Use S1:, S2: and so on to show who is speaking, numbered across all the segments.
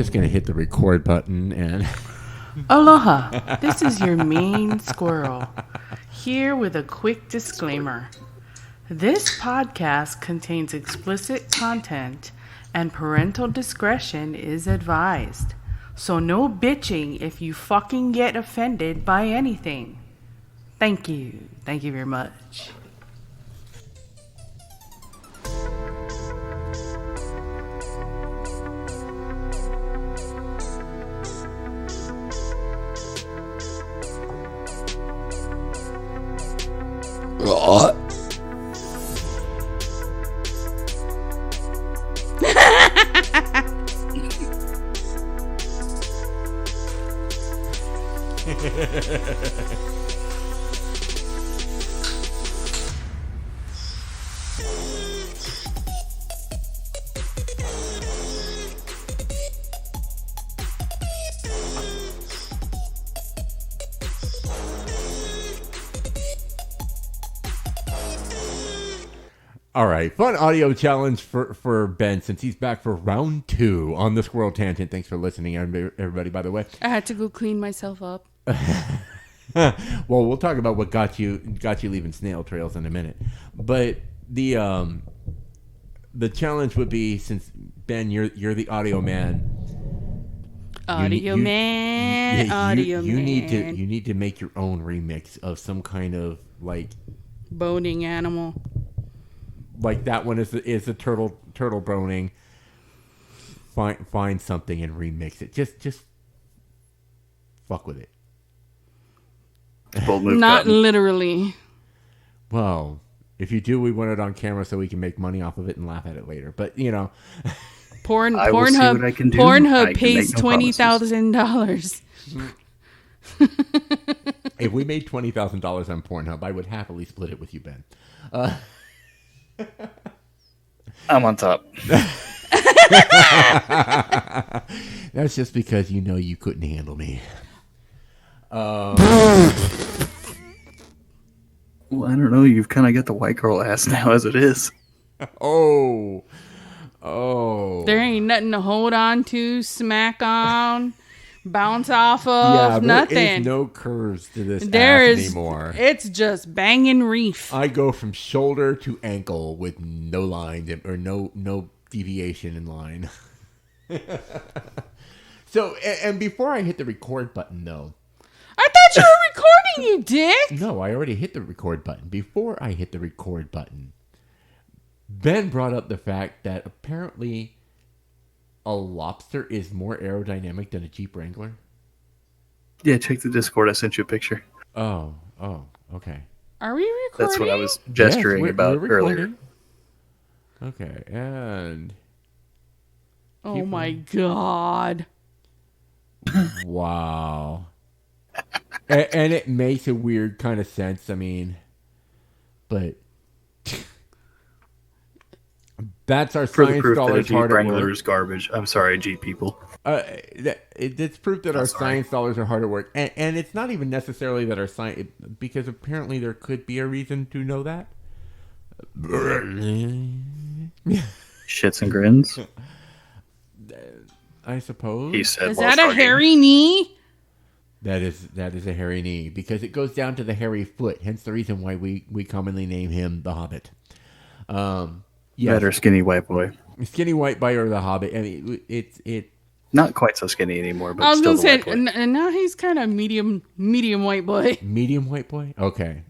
S1: Just gonna hit the record button and
S2: Aloha, this is your mean squirrel, here with a quick disclaimer. This podcast contains explicit content and parental discretion is advised. So no bitching if you fucking get offended by anything. Thank you. Thank you very much.
S1: all right, fun audio challenge for Ben since he's back for round 2 on the Squirrel Tangent. Thanks for listening, everybody, by the way.
S2: I had to go clean myself up.
S1: Well, we'll talk about what got you leaving snail trails in a minute. But the challenge would be, since Ben, you're the audio man.
S2: Audio man.
S1: You need to make your own remix of some kind of like
S2: boning animal.
S1: Like that one is a turtle boning. Find something and remix it. Just fuck with it.
S2: Not literally.
S1: Well, if you do, we want it on camera so we can make money off of it and laugh at it later. But you know,
S2: Pornhub pays $20,000.
S1: If we made $20,000 on Pornhub, I would happily split it with you, Ben.
S3: I'm on top.
S1: That's just because you know you couldn't handle me.
S3: Well, I don't know. You've kind of got the white girl ass now as it is.
S1: Oh.
S2: There ain't nothing to hold on to, smack on, bounce off of, nothing.
S1: There is no curves to this ass anymore.
S2: It's just banging reef.
S1: I go from shoulder to ankle with no line or no deviation in line. So, and before I hit the record button, though.
S2: I thought you were recording, you dick.
S1: No, I already hit the record button. Before I hit the record button, Ben brought up the fact that apparently a lobster is more aerodynamic than a Jeep Wrangler.
S3: Yeah, check the Discord. I sent you a picture.
S1: Oh, okay.
S2: Are we recording?
S3: That's what I was gesturing about earlier.
S1: Okay, and...
S2: Oh my God.
S1: Wow. And it makes a weird kind of sense, I mean, but... That's our
S3: further
S1: science
S3: proof that a
S1: dollars
S3: Jeep
S1: hard at
S3: Wrangler
S1: work.
S3: Is garbage. I'm sorry, Jeep people.
S1: It's proof that our science dollars are hard at work. And it's not even necessarily that our science... Because apparently there could be a reason to know that.
S3: Shits and grins.
S1: I suppose.
S3: He said,
S2: is that a hairy knee?
S1: That is a hairy knee. Because it goes down to the hairy foot. Hence the reason why we commonly name him the Hobbit.
S3: Yes. Better skinny white boy.
S1: Skinny white boy or the Hobbit. I mean, it.
S3: Not quite so skinny anymore, but
S2: I was
S3: still
S2: going to say, and now he's kind of medium white boy.
S1: Medium white boy? Okay.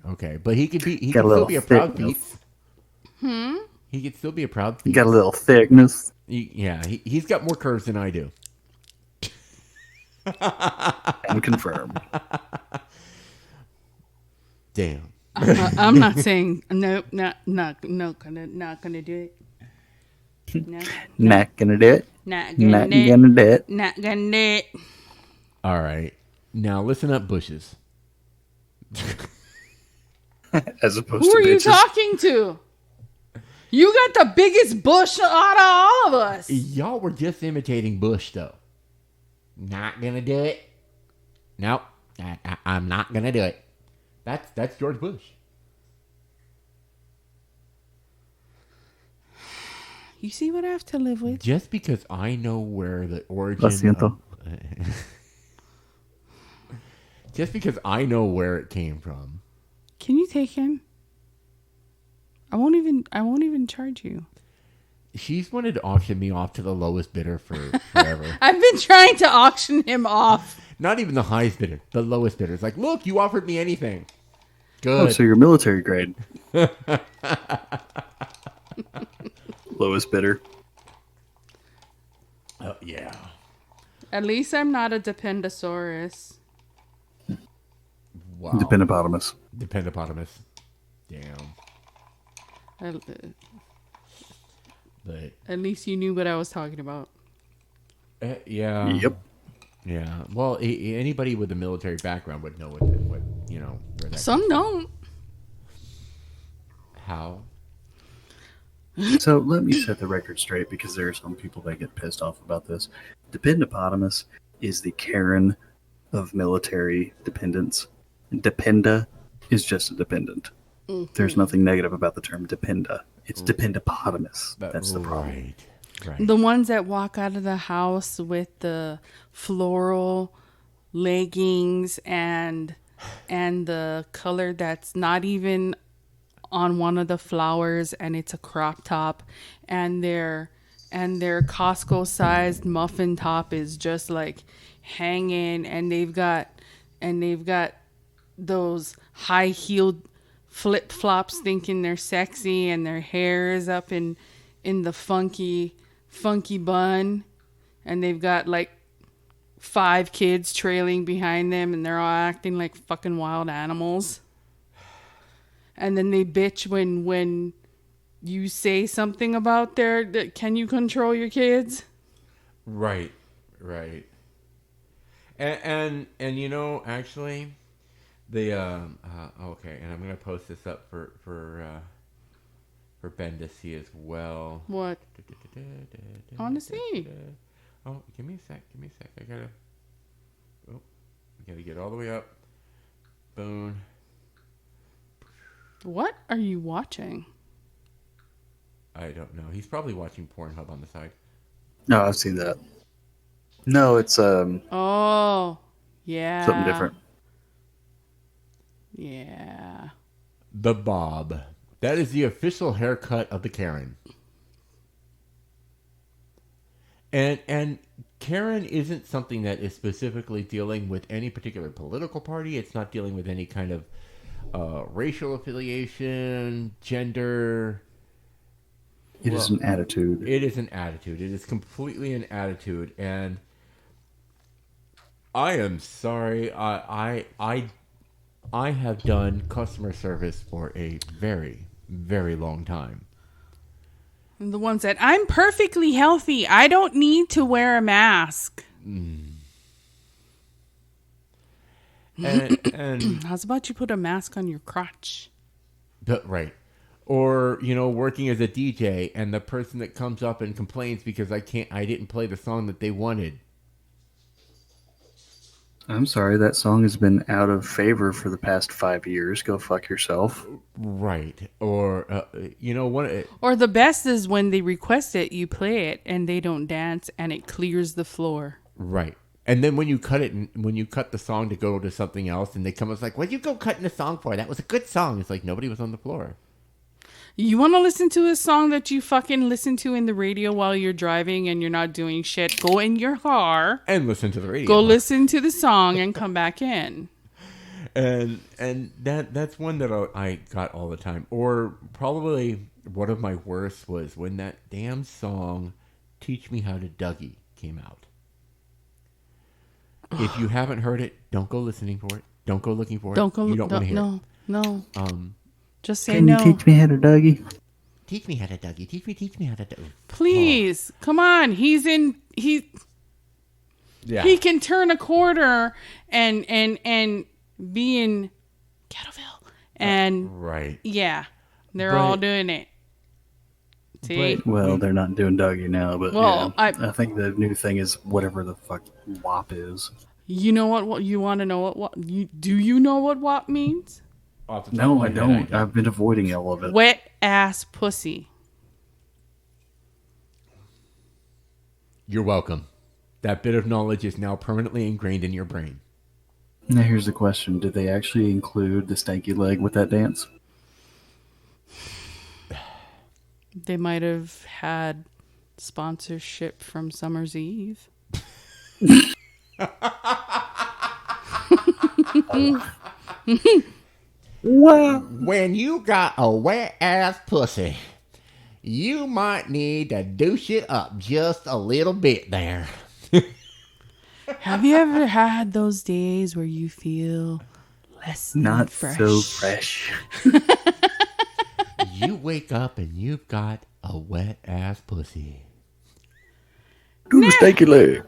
S1: But he could still be a proud thief. He could still be a proud thief.
S3: He got a little thickness.
S1: He's got more curves than I do.
S3: And confirmed.
S1: Damn.
S2: I'm not saying no, not gonna do it. No,
S3: not gonna do it.
S2: Not gonna do it. Not gonna do it.
S1: All right, now listen up, bushes.
S3: As opposed
S2: Who
S3: to
S2: are you
S3: bitches.
S2: talking to? You got the biggest bush out of all of us.
S1: Y'all were just imitating Bush, though. Not gonna do it. Nope, I'm not gonna do it. That's George Bush.
S2: You see what I have to live with?
S1: Just because I know where the
S3: Lo
S1: origin
S3: siento.
S1: just because I know where it came from.
S2: Can you take him? I won't even charge you.
S1: She's wanted to auction me off to the lowest bidder for forever.
S2: I've been trying to auction him off.
S1: Not even the highest bidder, the lowest bidder. It's like, look, you offered me anything.
S3: Oh,
S1: Good.
S3: so you're military grade. Lowest bidder.
S1: Yeah.
S2: At least I'm not a Dependosaurus.
S1: Wow.
S3: Dependopotamus.
S1: Dependopotamus. Damn. But
S2: At least you knew what I was talking about.
S1: yeah.
S3: Yep.
S1: Yeah. Well, anybody with a military background would know what where that
S2: Some
S1: comes from.
S2: don't.
S1: How?
S3: So let me set the record straight because there are some people that get pissed off about this. Dependopotamus is the Karen of military dependents. Dependa is just a dependent.
S2: Mm-hmm.
S3: There's nothing negative about the term dependa. It's dependopotamus. That's the problem.
S1: Right.
S2: The ones that walk out of the house with the floral leggings and the color that's not even on one of the flowers, and it's a crop top, and their Costco sized muffin top is just like hanging, and they've got those high heeled flip flops thinking they're sexy, and their hair is up in the funky bun, and they've got like 5 kids trailing behind them, and they're all acting like fucking wild animals. And then they bitch when you say something about can you control your kids?
S1: Right. And actually, the okay, and I'm gonna post this up for Ben to see as well.
S2: What? I want to see.
S1: Oh, give me a sec. I gotta get all the way up. Boom.
S2: What are you watching?
S1: I don't know. He's probably watching Pornhub on the side.
S3: No, I've seen that. No, it's
S2: Oh, yeah.
S3: something different.
S2: Yeah.
S1: The Bob. That is the official haircut of the Karen. And Karen isn't something that is specifically dealing with any particular political party. It's not dealing with any kind of racial affiliation, gender.
S3: It is an attitude.
S1: It is an attitude. It is completely an attitude. And I am sorry. I have done customer service for a very, very long time.
S2: And the ones that I'm perfectly healthy. I don't need to wear a mask.
S1: And
S2: How's about you put a mask on your crotch?
S1: right. Or, working as a DJ and the person that comes up and complains because I didn't play the song that they wanted.
S3: I'm sorry, that song has been out of favor for the past 5 years. Go fuck yourself.
S1: Right. Or, what?
S2: Or the best is when they request it, you play it, and they don't dance, and it clears the floor.
S1: Right. And then when you cut the song to go to something else, and they come, it's like, what'd you go cutting the song for? That was a good song. It's like, nobody was on the floor.
S2: You want to listen to a song that you fucking listen to in the radio while you're driving and you're not doing shit? Go in your car.
S1: And listen to the radio.
S2: Go listen to the song and come back in.
S1: And that's one that I got all the time. Or probably one of my worst was when that damn song, Teach Me How to Dougie, came out. If you haven't heard it, don't go listening for it. Don't go looking for it.
S2: Don't go.
S1: You don't want to hear
S2: it. No. Just say
S3: Can
S2: no.
S3: you teach me how to Dougie?
S1: Teach me how to Dougie. Teach me how to Dougie.
S2: Please, come on. He can turn a quarter and be in Kettleville. And
S1: right.
S2: Yeah, they're all doing it. See?
S3: Well, they're not doing Dougie now, but
S2: Well,
S3: yeah, I think the new thing is whatever the fuck W.A.P. is.
S2: You know what you want to know what do you know what W.A.P. means?
S3: No, I don't. I've been avoiding all of it.
S2: Wet ass pussy.
S1: You're welcome. That bit of knowledge is now permanently ingrained in your brain.
S3: Now here's the question. Did they actually include the stanky leg with that dance?
S2: They might have had sponsorship from Summer's Eve.
S3: Wow.
S1: When you got a wet-ass pussy, you might need to douche it up just a little bit there.
S2: Have you ever had those days where you feel less than
S3: Not
S2: fresh?
S3: so fresh.
S1: You wake up and you've got a wet-ass pussy.
S3: Do the stanky leg.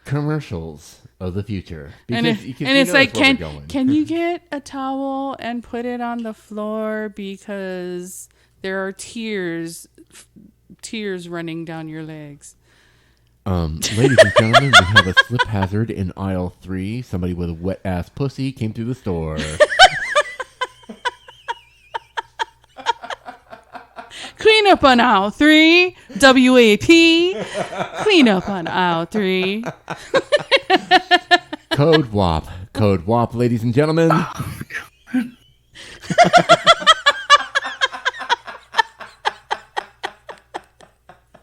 S1: Commercials of the future.
S2: And it's like, can you get a towel and put it on the floor because there are tears running down your legs.
S1: Ladies and gentlemen, we have a slip hazard in aisle 3. Somebody with a wet-ass pussy came through the store.
S2: Clean up on aisle 3. W.A.P. Clean up on aisle 3.
S1: Code W.A.P. Code W.A.P., ladies and gentlemen.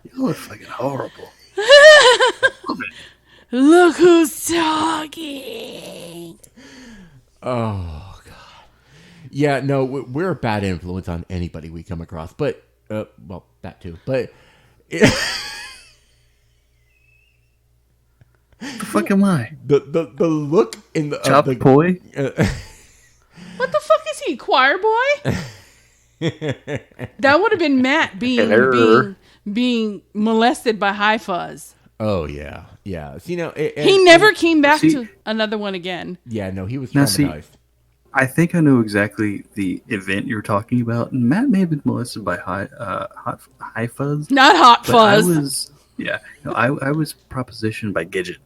S3: You look fucking horrible.
S2: Look who's talking.
S1: Oh, God. Yeah, no, we're a bad influence on anybody we come across. But, well, that too. But...
S3: The fuck am I?
S1: The look in the...
S3: Chop boy?
S2: What the fuck is he, choir boy? That would have been Matt being molested by High Fuzz.
S1: Oh, yeah. Yeah. So, you know...
S2: he never came back to another one again.
S1: Yeah, no, he was
S3: Now,
S1: traumatized.
S3: I think I know exactly the event you're talking about. Matt may have been molested by High Fuzz.
S2: Not Hot Fuzz.
S3: I was propositioned by Gidget.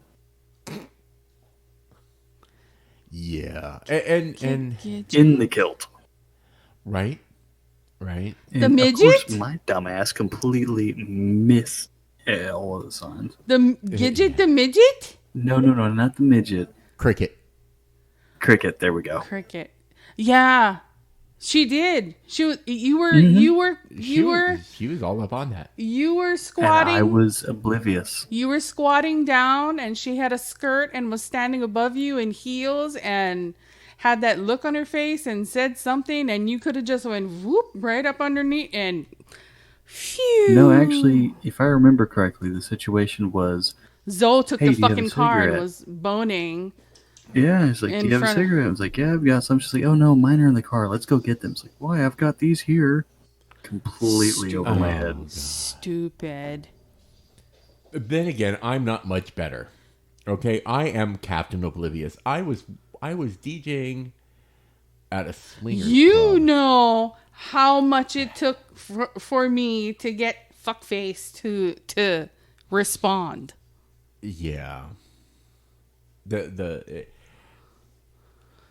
S1: Yeah. And
S3: in the kilt.
S1: Right.
S3: And
S2: the midget?
S3: Of course, my dumbass completely missed all of the signs.
S2: The Gidget the midget?
S3: No, not the midget.
S1: Cricket,
S3: there we go.
S2: Cricket. Yeah. She did. She was you were
S1: she was all up on that.
S2: You were squatting.
S3: And I was oblivious.
S2: You were squatting down and she had a skirt and was standing above you in heels and had that look on her face and said something and you could have just went whoop right up underneath and phew.
S3: No, actually, if I remember correctly, the situation was
S2: Zoe took the fucking car and
S3: cigarette?
S2: was boning.
S3: Yeah, it's like, do you have a cigarette? I was like, yeah, I've got some. She's like, oh no, mine are in the car. Let's go get them. It's like, why? I've got these here. Completely over my head.
S2: Stupid.
S1: Then again, I'm not much better. Okay, I am Captain Oblivious. I was DJing at a swingers club.
S2: Know how much it took for me to get fuckface to respond.
S1: Yeah.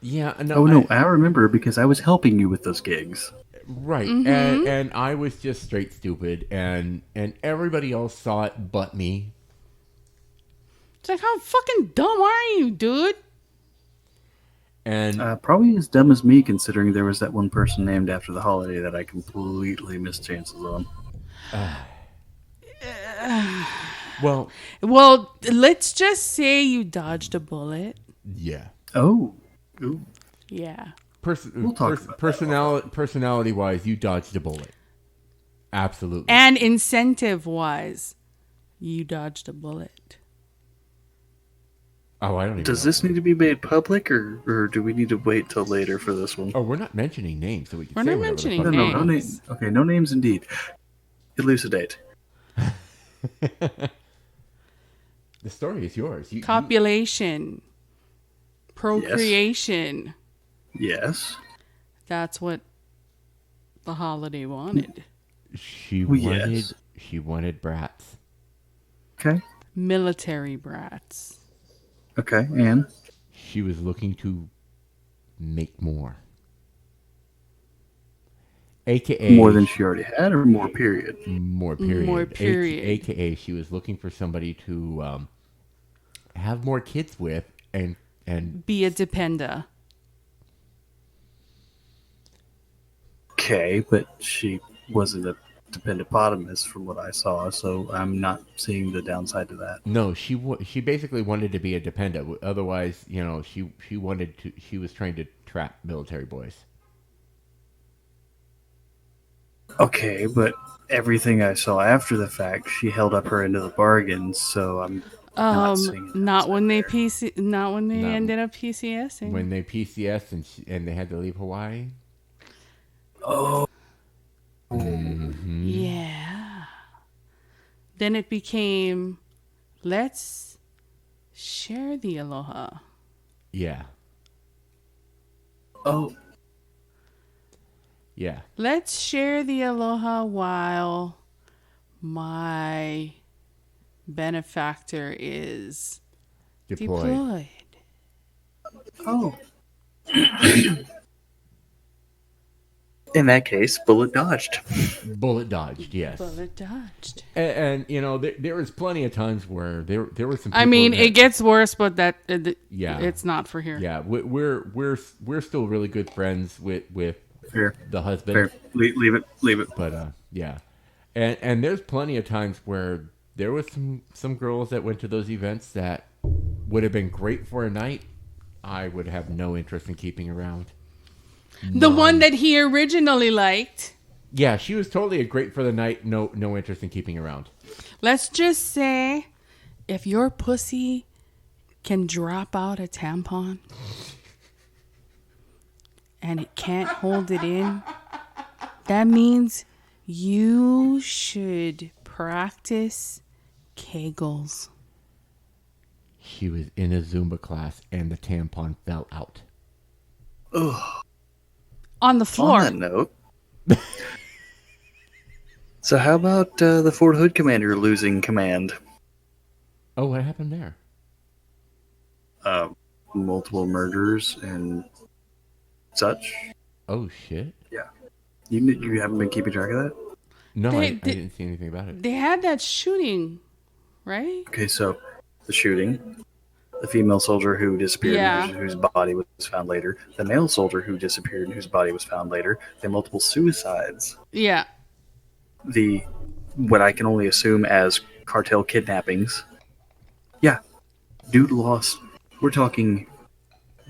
S1: Yeah, no.
S3: Oh no, I remember because I was helping you with those gigs.
S1: Right,
S2: Mm-hmm.
S1: and I was just straight stupid, and everybody else saw it but me.
S2: It's like, how fucking dumb are you, dude?
S1: And
S3: Probably as dumb as me, considering there was that one person named after the holiday that I completely missed chances on.
S1: well,
S3: let's
S2: just say you dodged a bullet.
S1: yeah.
S3: Oh, ooh.
S2: Yeah.
S3: We'll talk about that.
S1: Personality-wise, you dodged a bullet. Absolutely.
S2: And incentive-wise, you dodged a bullet.
S1: Oh, I don't even
S3: Does
S1: know.
S3: this need to be made public, or do we need to wait till later for this one?
S1: Oh, we're not mentioning names, so we can
S2: We're
S1: say
S2: not
S1: whatever the
S2: mentioning
S1: fuck we
S3: No
S1: want.
S2: names.
S3: Okay, no names indeed. Elucidate.
S1: The story is yours.
S2: Copulation. Procreation.
S3: Yes.
S2: That's what the holiday wanted.
S1: She
S3: Well,
S1: wanted.
S3: yes.
S1: She wanted brats.
S3: Okay.
S2: Military brats.
S3: Okay, and
S1: She was looking to make more. AKA
S3: More than she already had, or more period?
S1: more period.
S2: More period.
S1: AKA she was looking for somebody to have more kids with and
S2: Be a dependa.
S3: Okay, but she wasn't a dependopotamus from what I saw, so I'm not seeing the downside to that.
S1: no, she basically wanted to be a dependent. Otherwise, she was trying to trap military boys.
S3: Okay, but everything I saw after the fact, she held up her end of the bargain, so I'm not seeing the
S2: Not when they
S3: downside
S2: not when they
S1: No.
S2: ended up PCSing.
S1: When they PCS and they had to leave Hawaii.
S3: there. Oh,
S2: Yeah. Then it became, let's share the aloha.
S1: Yeah.
S3: oh,
S1: Yeah.
S2: Let's share the aloha while my benefactor is
S1: Deployed.
S3: oh. In that case, bullet dodged.
S1: Bullet dodged, yes.
S2: Bullet dodged.
S1: And there was plenty of times where there were some people
S2: I mean,
S1: that,
S2: it gets worse, but
S1: Yeah.
S2: it's not for here.
S1: Yeah, we're still really good friends with
S3: Fair.
S1: the husband.
S3: Fair. Leave it.
S1: But yeah. And there's plenty of times where there was some girls that went to those events that would have been great for a night. I would have no interest in keeping around.
S2: The one that he originally liked.
S1: Yeah, she was totally a great for the night. No interest in keeping around.
S2: Let's just say, if your pussy can drop out a tampon and it can't hold it in, that means you should practice Kegels.
S1: She was in a Zumba class and the tampon fell out.
S3: Ugh.
S2: On the floor.
S3: On that note. So how about the Fort Hood commander losing command?
S1: Oh, what happened there?
S3: Multiple murders and such.
S1: Oh shit!
S3: Yeah. You haven't been keeping track of that?
S1: No,
S2: They-
S1: I
S2: they-
S1: didn't see anything about it.
S2: They had that shooting, right?
S3: Okay, so the shooting, the female soldier who disappeared
S2: Yeah.
S3: and whose body was found later, the male soldier who disappeared and whose body was found later, the multiple suicides,
S2: Yeah.
S3: the what I can only assume as cartel kidnappings. Yeah, dude lost. We're talking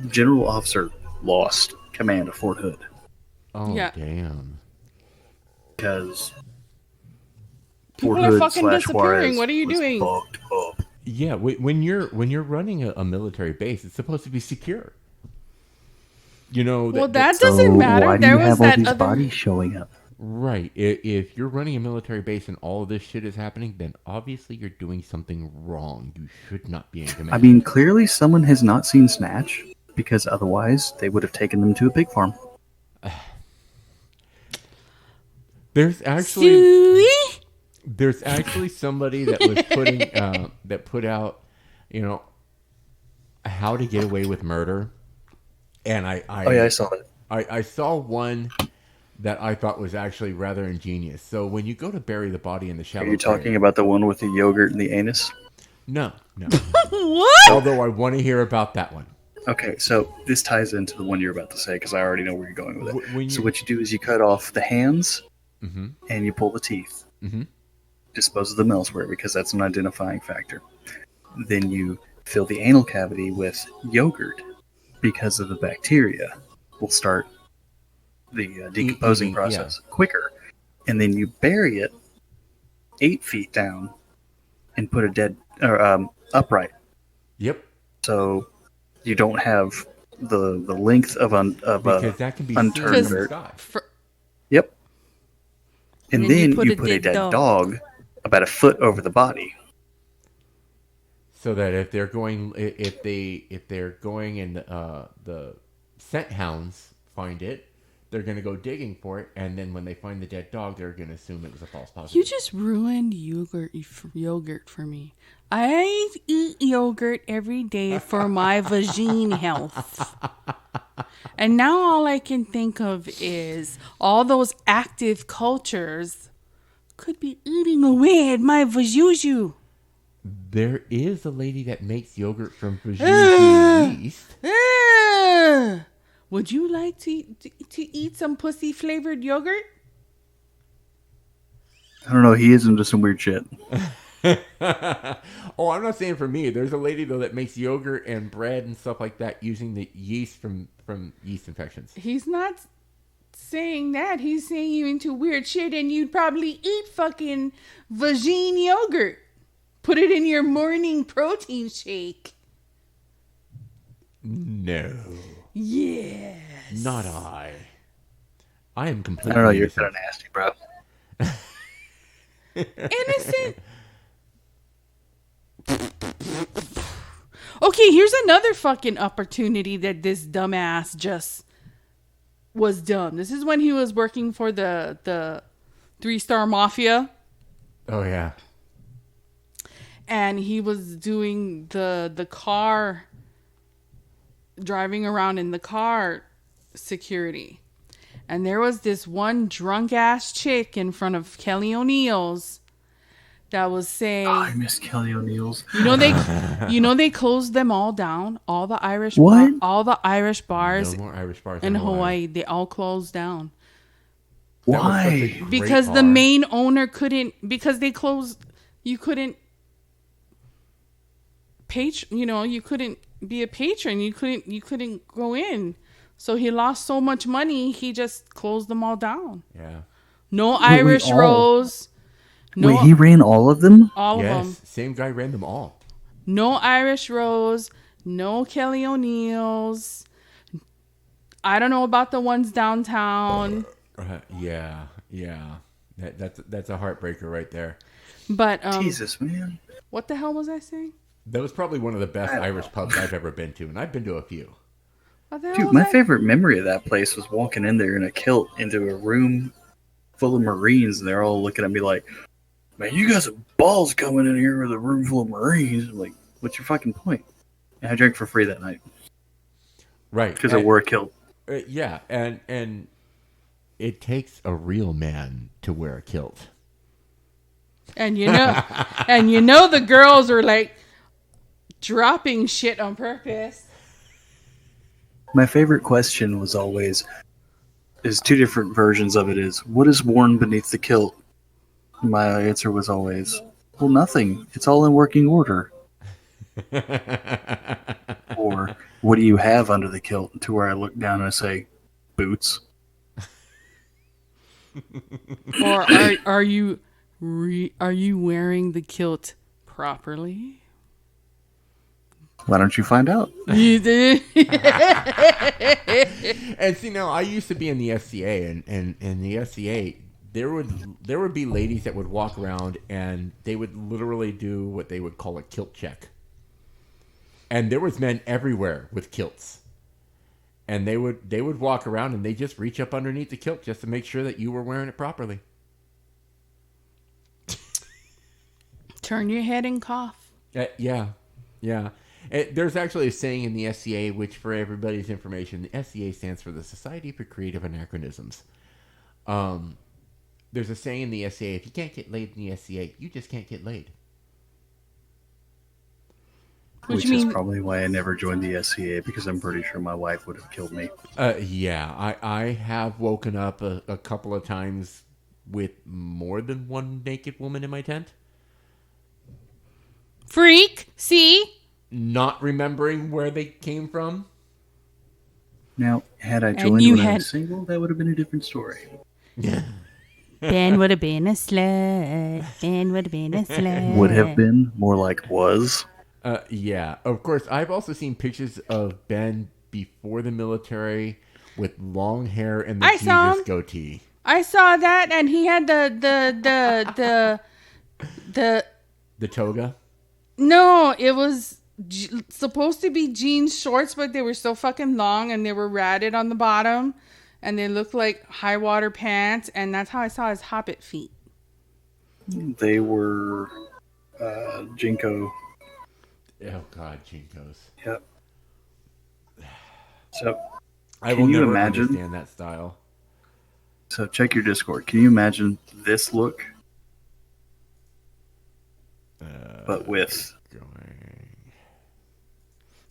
S3: general officer lost command of Fort Hood
S1: Oh
S2: Yeah.
S1: damn!
S3: because
S2: People
S3: Fort
S2: are
S3: Hood
S2: fucking
S3: slash
S2: disappearing.
S3: Juarez
S2: What are you
S3: was
S2: doing?
S3: fucked up.
S1: Yeah, when you're running a military base, it's supposed to be secure. You know.
S2: Well, that doesn't matter.
S3: Why do
S2: There
S3: you
S2: was
S3: have all
S2: that
S3: these
S2: other.
S3: bodies showing up?
S1: Right. If you're running a military base and all of this shit is happening, then obviously you're doing something wrong. You should not be in command.
S3: I mean, clearly someone has not seen Snatch, because otherwise they would have taken them to a pig farm.
S1: there's actually
S2: Suey?
S1: there's actually somebody that was putting that put out, how to get away with murder, and I
S3: Oh yeah, I saw it.
S1: I saw one that I thought was actually rather ingenious. So when you go to bury the body in the shallow
S3: Are you
S1: grave-
S3: talking about the one with the yogurt and the anus?
S1: No.
S2: What?
S1: Although I want to hear about that one.
S3: Okay, so this ties into the one you're about to say because I already know where you're going with it.
S1: When
S3: So
S1: you-
S3: what you do is you cut off the hands
S1: Mm-hmm.
S3: and you pull the teeth.
S1: Mm-hmm.
S3: Dispose of them elsewhere because that's an identifying factor. Then you fill the anal cavity with yogurt because of the bacteria will start the decomposing
S1: eating,
S3: process quicker. And then you bury it 8 feet down and put a dead or upright.
S1: Yep.
S3: So you don't have the length of
S1: Because that can be
S3: unturned
S1: seen in the
S3: dirt.
S1: sky.
S3: Yep. And
S2: And then
S3: then
S2: you
S3: you
S2: put
S3: put
S2: a
S3: a
S2: dead
S3: dead dog about a foot over the body.
S1: So that if they're going and the scent hounds find it, they're going to go digging for it, and then when they find the dead dog, they're going to assume it was a false positive.
S2: You just ruined yogurt for me. I eat yogurt every day for my vagine health. And now all I can think of is all those active cultures could be eating away at my vajuju.
S1: There is a lady that makes yogurt from vagine yeast.
S2: Would you like to eat some pussy-flavored yogurt?
S3: I don't know. He is into some weird shit.
S1: Oh, I'm not saying for me. There's a lady, though, that makes yogurt and bread and stuff like that using the yeast from yeast infections.
S2: He's not saying that. He's saying you into weird shit and you'd probably eat fucking vagine yogurt. Put it in your morning protein shake.
S1: No.
S2: Yes.
S1: Not I. I am completely
S3: I don't know. You're
S1: innocent.
S3: kind of nasty, bro.
S2: Innocent. Okay, here's another fucking opportunity that this dumbass just was dumb. This is when he was working for the 3-star mafia.
S1: Oh, yeah.
S2: And he was doing the car, driving around in the car security. And there was this one drunk ass chick in front of Kelly O'Neill's that was saying,
S3: I miss Kelly O'Neill's.
S2: you know they closed them all down, all the Irish
S3: What?
S2: all the Irish bars
S1: No more Irish bars
S2: in Hawaii, they all closed down.
S1: That was such a
S3: Why?
S1: great
S2: Because
S1: bar.
S2: the main owner couldn't, because they closed, you couldn't you couldn't be a patron, you couldn't go in. So he lost so much money, he just closed them all down.
S1: Yeah.
S2: No Irish
S3: all-
S2: Rose. No,
S3: Wait, he ran all of them?
S2: all of
S1: Yes.
S2: them.
S1: Same guy ran them all.
S2: No Irish Rose. No Kelly O'Neill's. I don't know about the ones downtown.
S1: Yeah. That's a heartbreaker right there.
S2: But
S3: Jesus, man.
S2: what the hell was I saying?
S1: That was probably one of the best Irish pubs I've ever been to, and I've been to a few.
S2: What the hell
S3: Dude,
S2: was
S3: my
S2: I?
S3: favorite memory of that place was walking in there in a kilt into a room full of Marines, and they're all looking at me like, man, you got some balls coming in here with a room full of Marines. I'm like, what's your fucking point? And I drank for free that night
S1: Right.
S3: because I wore a kilt.
S1: Yeah, and it takes a real man to wear a kilt.
S2: And you know the girls are like dropping shit on purpose.
S3: My favorite question was always, is two different versions of it is, what is worn beneath the kilt? My answer was always, well, nothing. It's all in working order. Or, what do you have under the kilt? To where I look down and I say, boots.
S2: Or are you wearing the kilt properly?
S3: Why don't you find out?
S2: You did.
S1: And see, now I used to be in the SCA, and in the SCA, there would be ladies that would walk around and they would literally do what they would call a kilt check. And there was men everywhere with kilts. And they would walk around and they just reach up underneath the kilt just to make sure that you were wearing it properly.
S2: Turn your head and cough.
S1: Yeah. There's actually a saying in the SCA, which for everybody's information, the SCA stands for the Society for Creative Anachronisms. There's a saying in the SCA, if you can't get laid in the SCA, you just can't get laid.
S3: Which is probably why I never joined the SCA, because I'm pretty sure my wife would have killed me.
S1: Yeah, I have woken up a couple of times with more than one naked woman in my tent.
S2: Freak, see?
S1: Not remembering where they came from.
S3: Now, had I joined when I was single, that would have been a different story.
S4: Ben would have been a slut. Ben would have been a slut.
S3: Would have been, more like was.
S1: Yeah, of course. I've also seen pictures of Ben before the military with long hair and the Jesus goatee.
S2: I saw that, and he had
S1: the toga.
S2: No, it was supposed to be jean shorts, but they were so fucking long and they were ratted on the bottom, and they look like high water pants, and that's how I saw his hobbit feet.
S3: They were Jinko.
S1: Oh God, Jinkos.
S3: Yep. So,
S1: I
S3: can
S1: will
S3: you
S1: never
S3: imagine?
S1: understand that style.
S3: So check your Discord. Can you imagine this look, but with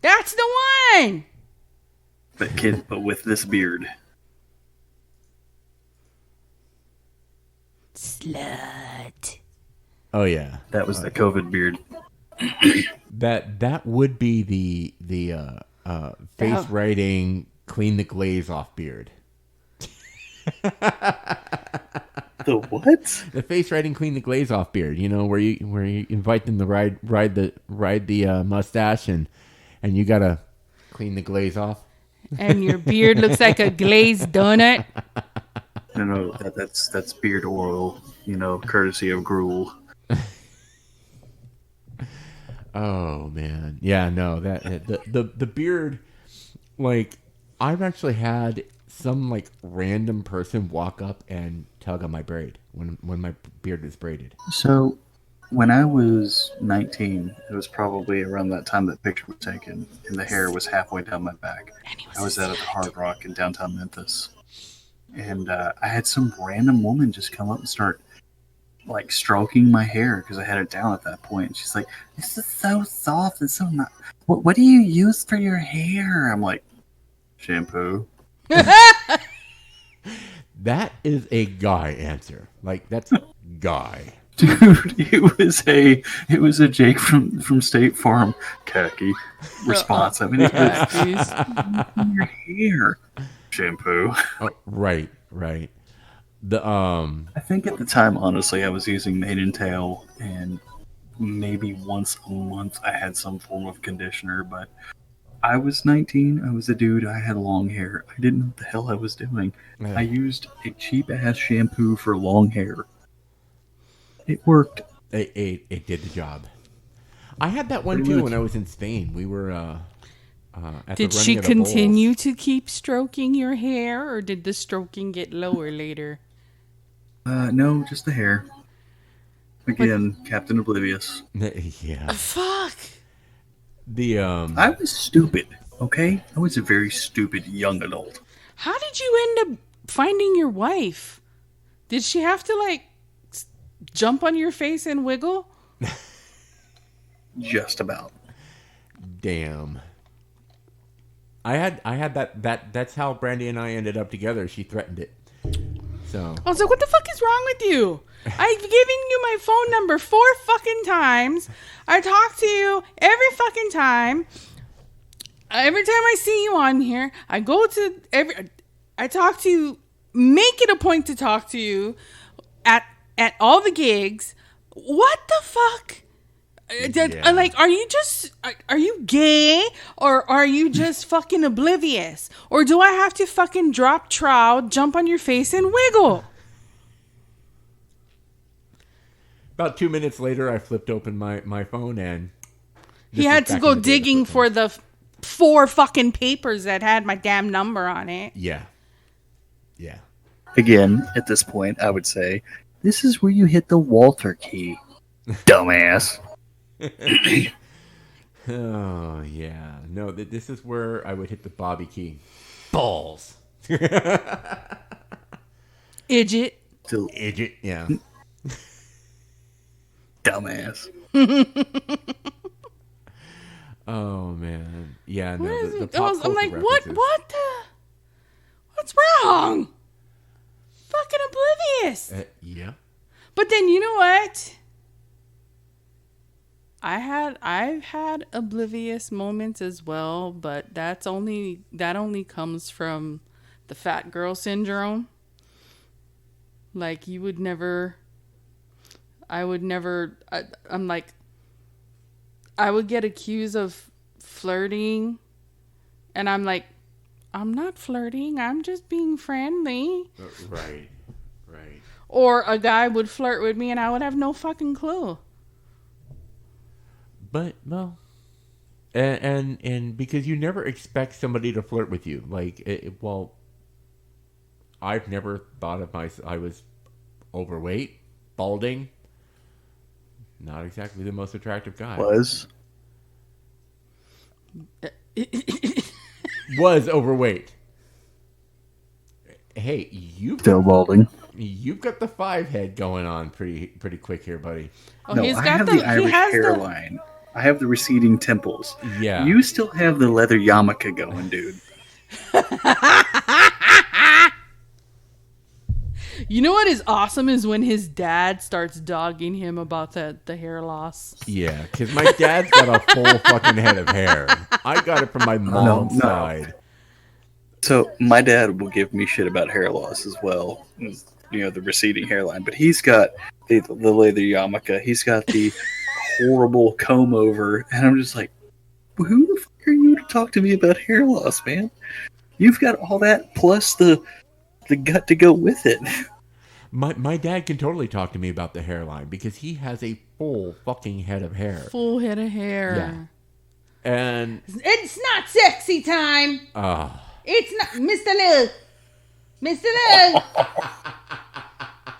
S2: That's the one.
S3: but with this beard?
S4: Slut.
S1: Oh yeah,
S3: That was the COVID beard.
S1: that would be the face writing clean the glaze off beard.
S3: The what?
S1: The face writing clean the glaze off beard. You know, where you invite them to ride the mustache and you gotta clean the glaze off.
S2: And your beard looks like a glazed donut.
S3: No, that's beard oil. You know, courtesy of Gruel.
S1: Oh man, yeah, no, that the beard, like I've actually had some like random person walk up and tug on my braid when my beard is braided.
S3: So, when I was 19, it was probably around that time that picture was taken, and the hair was halfway down my back. I was out at the Hard Rock in downtown Memphis, and I had some random woman just come up and start like stroking my hair because I had it down at that point. She's like, "This is so soft and so not. What do you use for your hair?" I'm like, "Shampoo."
S1: That is a guy answer. Like that's guy.
S3: Dude, it was a Jake from State Farm khaki response. I mean, it was your hair. Shampoo.
S1: Oh, right. The
S3: I think at the time, honestly, I was using Made in Tail, and maybe once a month I had some form of conditioner. But I was 19. I was a dude. I had long hair. I didn't know what the hell I was doing.
S1: Yeah.
S3: I used a cheap ass shampoo for long hair. It worked.
S1: It did the job. I had that one
S3: Pretty
S1: too
S3: much.
S1: when I was in Spain. We were at
S2: Did
S1: the
S2: she
S1: running of the
S2: continue
S1: bulls.
S2: to keep stroking your hair, or did the stroking get lower later?
S3: No, just the hair. Again, Captain Oblivious.
S1: Yeah.
S2: Fuck.
S1: The
S3: I was stupid, okay? I was a very stupid young adult.
S2: How did you end up finding your wife? Did she have to like jump on your face and wiggle?
S3: Just about.
S1: damn. I had that's how Brandy and I ended up together. She threatened it. So
S2: I was like, what the fuck is wrong with you? I've given you my phone number 4 fucking times. I talk to you every fucking time. Every time I see you on here, I talk to you, make it a point to talk to you at all the gigs. What the fuck?
S1: Yeah.
S2: Like, are you gay, or are you just fucking oblivious? Or do I have to fucking drop trowel, jump on your face, and wiggle?
S1: about 2 minutes later, I flipped open my phone and
S2: He had to go digging for the 4 fucking papers that had my damn number on it.
S1: Yeah.
S3: Again, at this point, I would say, this is where you hit the Walter key, dumbass.
S1: Oh yeah. No, this is where I would hit the Bobby key. Balls.
S2: Idiot.
S3: Still,
S1: Idiot. Yeah.
S3: dumbass.
S1: Oh man. Yeah. No.
S2: What is
S1: The
S2: it?
S1: pop
S2: I'm
S1: culture
S2: like,
S1: references.
S2: what's wrong? Fucking oblivious.
S1: Yeah.
S2: But then you know what? I've had oblivious moments as well, but that only comes from the fat girl syndrome. Like I would never I'm like, I would get accused of flirting, and I'm like, I'm not flirting, I'm just being friendly.
S1: Right.
S2: Or a guy would flirt with me and I would have no fucking clue.
S1: But well, and because you never expect somebody to flirt with you, like well, I've never thought of myself. I was overweight, balding, not exactly the most attractive guy. Was overweight. Hey,
S3: Still balding.
S1: You've got the 5 head going on pretty quick here, buddy.
S2: Oh,
S3: No,
S2: he's
S3: I
S2: got
S3: have
S2: the
S3: the Irish
S2: he has
S3: hairline. I have the receding temples.
S1: Yeah.
S3: You still have the leather yarmulke going, dude.
S2: You know what is awesome is when his dad starts dogging him about the hair loss.
S1: Yeah, because my dad's got a full fucking head of hair. I got it from my mom's side.
S3: So my dad will give me shit about hair loss as well. The receding hairline. But he's got the leather yarmulke. He's got the horrible comb over. And I'm just like, who the fuck are you to talk to me about hair loss, man? You've got all that plus the gut to go with it.
S1: My dad can totally talk to me about the hairline because he has a full fucking head of hair.
S2: Full head of hair.
S1: Yeah. And
S2: it's not sexy time. It's not, Mr. Lil.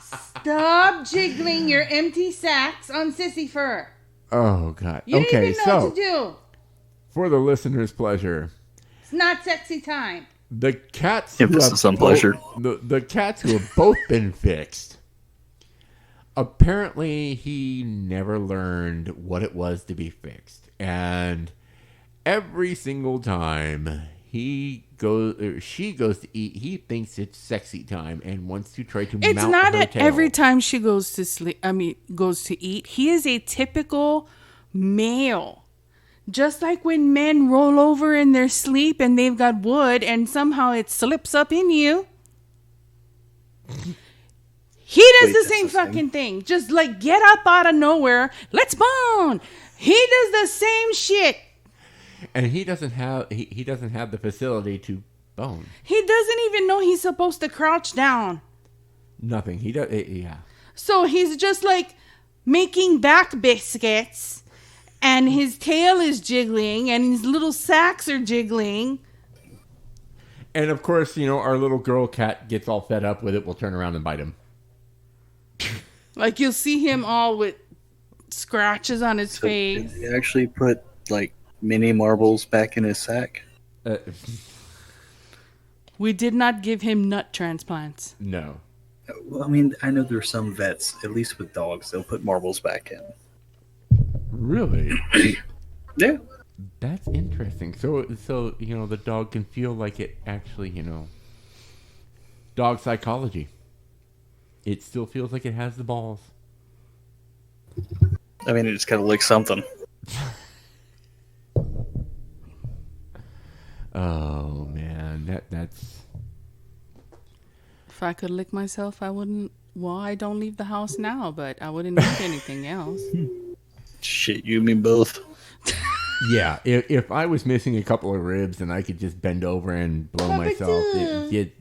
S2: Stop jiggling your empty sacks on sissy fur.
S1: Oh God.
S2: You don't even know what to do.
S1: For the listener's pleasure,
S2: it's not sexy time.
S1: The cats
S3: pleasure.
S1: The cats who have both been fixed. Apparently, he never learned what it was to be fixed, and every single time she goes to eat, he thinks it's sexy time and wants to try to mount her tail.
S2: It's not every time she goes to sleep. Goes to eat. He is a typical male. Just like when men roll over in their sleep and they've got wood and somehow it slips up in you. He does the same fucking thing. Just like get up out of nowhere. Let's bone. He does the same shit.
S1: And he doesn't have the facility to bone.
S2: He doesn't even know he's supposed to crouch down.
S1: Nothing. He does. Yeah.
S2: So he's just like making back biscuits. And his tail is jiggling, and his little sacks are jiggling.
S1: And of course, our little girl cat gets all fed up with it. We'll turn around and bite him.
S2: Like you'll see him all with scratches on his face.
S3: Did he actually put like mini marbles back in his sack?
S2: We did not give him nut transplants.
S1: No.
S3: Well, I mean, I know there's some vets, at least with dogs, they'll put marbles back in.
S1: Really?
S3: Yeah.
S1: That's interesting. So the dog can feel like it actually, dog psychology. It still feels like it has the balls.
S3: I mean, it just gotta lick something.
S1: Oh man, that's.
S2: If I could lick myself, I wouldn't. Well, I don't leave the house now, but I wouldn't need anything else.
S3: Shit, you mean both?
S1: Yeah, if I was missing a couple of ribs and I could just bend over and blow myself,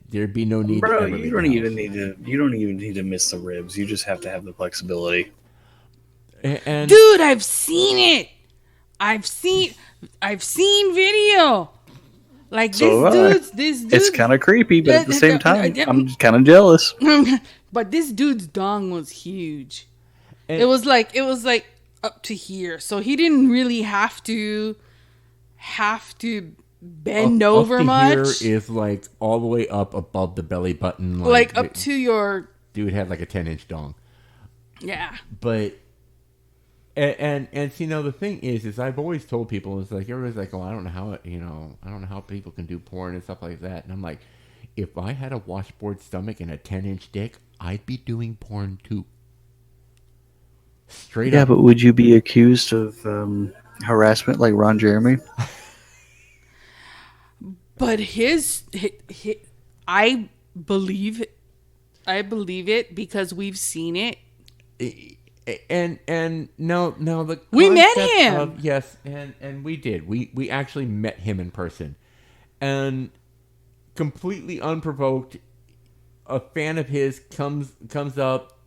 S1: there'd be no need.
S3: Bro, you don't even need to miss the ribs. You just have to have the flexibility.
S1: And
S2: dude, I've seen it. I've seen video. Like this dude.
S3: It's kind of creepy, but at the same time, I'm kind of jealous.
S2: But this dude's dong was huge. It was like up to here, so he didn't really have to bend over
S1: up to
S2: much.
S1: Here is like all the way up above the belly button,
S2: like up to your.
S1: Dude had like a 10-inch dong.
S2: Yeah,
S1: but and the thing is I've always told people, it's like everybody's like, oh, I don't know how people can do porn and stuff like that, and I'm like, if I had a washboard stomach and a 10-inch dick, I'd be doing porn too. Straight up.
S3: Yeah, but would you be accused of harassment like Ron Jeremy?
S2: But his I believe it because we've seen it.
S1: And no, the
S2: we met him.
S1: Yes, and we did. We actually met him in person, and completely unprovoked, a fan of his comes up,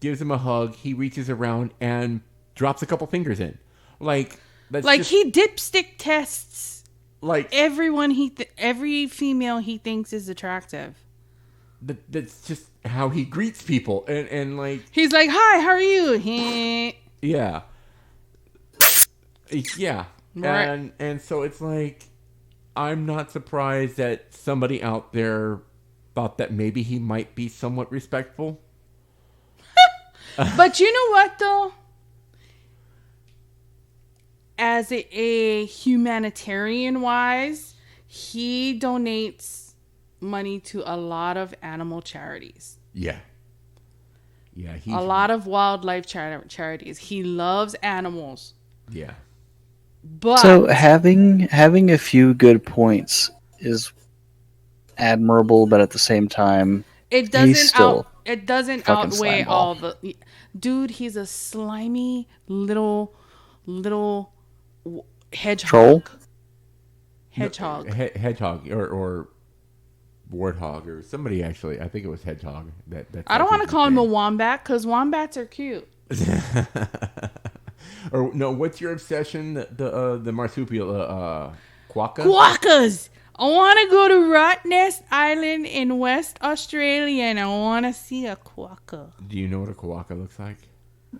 S1: gives him a hug. He reaches around and drops a couple fingers in, like
S2: he dipstick tests
S1: like
S2: everyone every female he thinks is attractive.
S1: that's just how he greets people, and like
S2: He's like, "Hi, how are you?"
S1: yeah, yeah,
S2: Right.
S1: and so it's like I'm not surprised that somebody out there thought that maybe he might be somewhat respectful.
S2: But you know what, though? As a humanitarian wise, he donates money to a lot of animal charities.
S1: Yeah. Yeah, he's
S2: A lot of wildlife charities. He loves animals.
S1: Yeah.
S2: But
S3: So having a few good points is admirable, but at the same time,
S2: it
S3: he's still
S2: doesn't
S3: fucking
S2: outweigh
S3: slimeball.
S2: all the dude, he's a slimy little hedgehog.
S3: Troll?
S2: Hedgehog.
S1: Hedgehog or warthog or somebody actually. I think it was hedgehog. That's
S2: I don't want to call him a
S1: name.
S2: wombat because wombats are cute.
S1: Or no, what's your obsession? The marsupial quokka?
S2: Quokkas! I want to go to Rottnest Island in West Australia and I want to see a quokka.
S1: Do you know what a quokka looks like?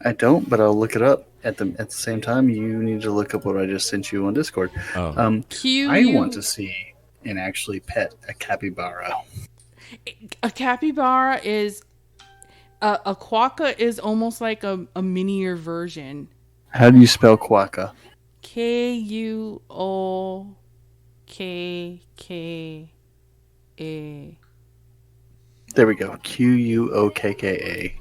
S3: I don't, but I'll look it up. At the same time, you need to look up what I just sent you on Discord.
S1: Oh.
S3: I want to see and actually pet a capybara.
S2: A capybara is... a quokka is almost like a minier version.
S3: How do you spell quokka?
S2: Quokka.
S3: There we go. Quokka.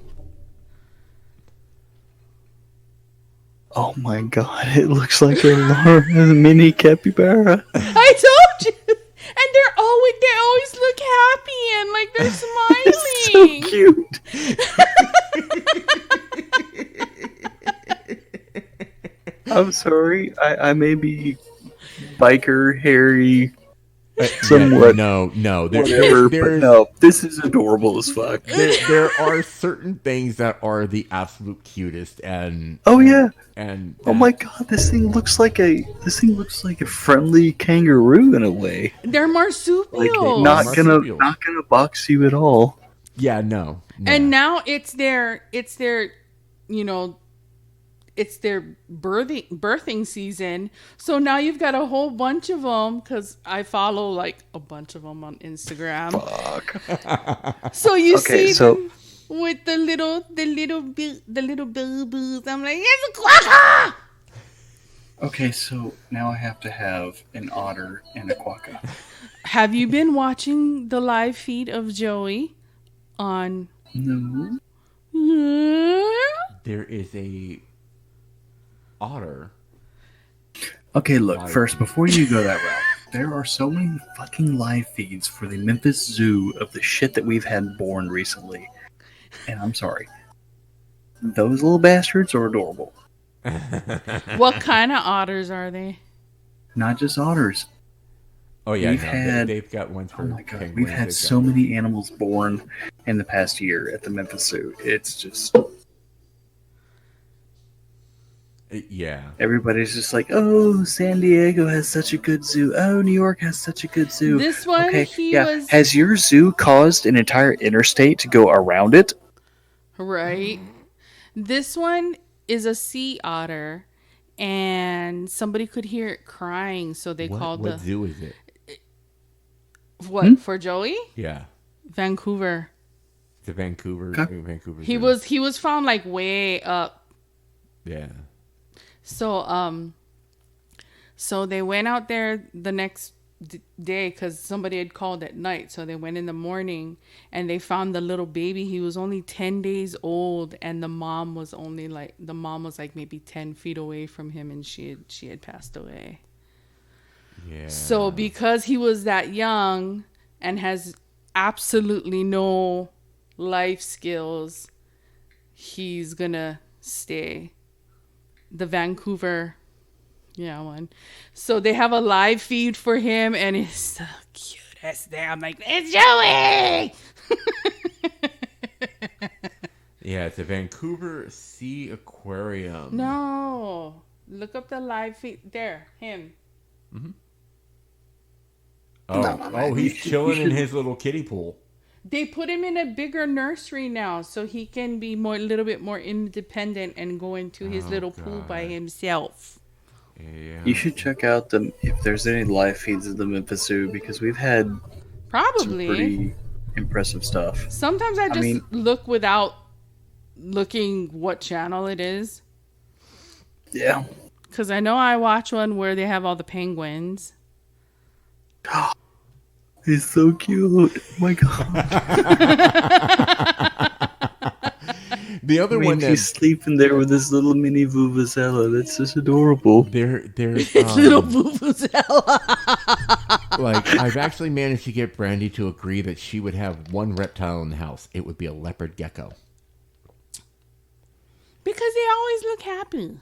S3: Oh my god, it looks like a large mini capybara.
S2: I told you! And they always look happy and like they're smiling.
S3: So cute. I'm sorry. I may be biker, hairy, somewhat.
S1: No.
S3: Whatever, but no, this is adorable as fuck.
S1: There are certain things that are the absolute cutest, and
S3: Oh yeah.
S1: and
S3: Oh my god, this thing looks like a friendly kangaroo in a way.
S2: They're marsupials.
S3: Like not gonna box you at all.
S1: Yeah, no.
S2: And now it's their you know, it's their birthing season. So now you've got a whole bunch of them because I follow like a bunch of them on Instagram.
S3: Fuck.
S2: So you
S3: Okay,
S2: see
S3: so-
S2: them with the little boo-boos. I'm like, it's a quokka!
S3: Okay, so now I have to have an otter and a quokka.
S2: Have you been watching the live feed of Joey on?
S3: No.
S1: there is a otter.
S3: Okay, look,
S1: Live
S3: first, before you go that route, there are so many fucking live feeds for the Memphis Zoo of the shit that we've had born recently. And I'm sorry. Those little bastards are adorable.
S2: What kind of otters are they?
S3: Not just otters.
S1: Oh yeah,
S3: We've had-
S1: they've got ones for
S3: Oh my god,
S1: penguins.
S3: we've had
S1: They've
S3: so
S1: got-
S3: many animals born in the past year at the Memphis Zoo. It's just...
S1: Yeah.
S3: Everybody's just like, oh, San Diego has such a good zoo. Oh, New York has such a good zoo.
S2: This one,
S3: okay,
S2: he
S3: yeah.
S2: was...
S3: Has your zoo caused an entire interstate to go around it?
S2: Right. This one is a sea otter, and somebody could hear it crying, so they called
S1: What zoo is it?
S2: for Joey?
S1: Yeah.
S2: Vancouver.
S1: The Vancouver.
S3: Okay.
S1: Vancouver.
S2: He
S1: zoo.
S2: was found like way up.
S1: Yeah.
S2: So so they went out there the next day because somebody had called at night. So they went in the morning and they found the little baby. He was only 10 days old, and the mom was like maybe 10 feet away from him, and she had passed away.
S1: Yeah.
S2: So because he was that young and has absolutely no life skills, he's gonna stay. The Vancouver one. So they have a live feed for him, and it's the cutest thing. I'm like, it's Joey!
S1: Yeah, it's a Vancouver Sea Aquarium.
S2: No. Look up the live feed. There, him.
S1: Oh,
S3: No, man,
S1: he's
S3: you
S1: chilling in
S3: should-
S1: his little kiddie pool.
S2: They put him in a bigger nursery now, so he can be a little bit more independent and go into his little pool by himself.
S1: Yeah.
S3: You should check out if there's any live feeds of the Memphis Zoo, because we've had some
S2: Probably.
S3: pretty impressive stuff.
S2: Sometimes I just look without looking what channel it is.
S3: Yeah.
S2: Because I know I watch one where they have all the penguins.
S3: He's so cute. Oh my god.
S1: The other one
S3: he's sleeping there with this little mini vuvuzela. That's just adorable.
S1: There's
S2: Little vuvuzela.
S1: like I've actually managed to get Brandy to agree that she would have one reptile in the house. It would be a leopard gecko.
S2: Because they always look happy.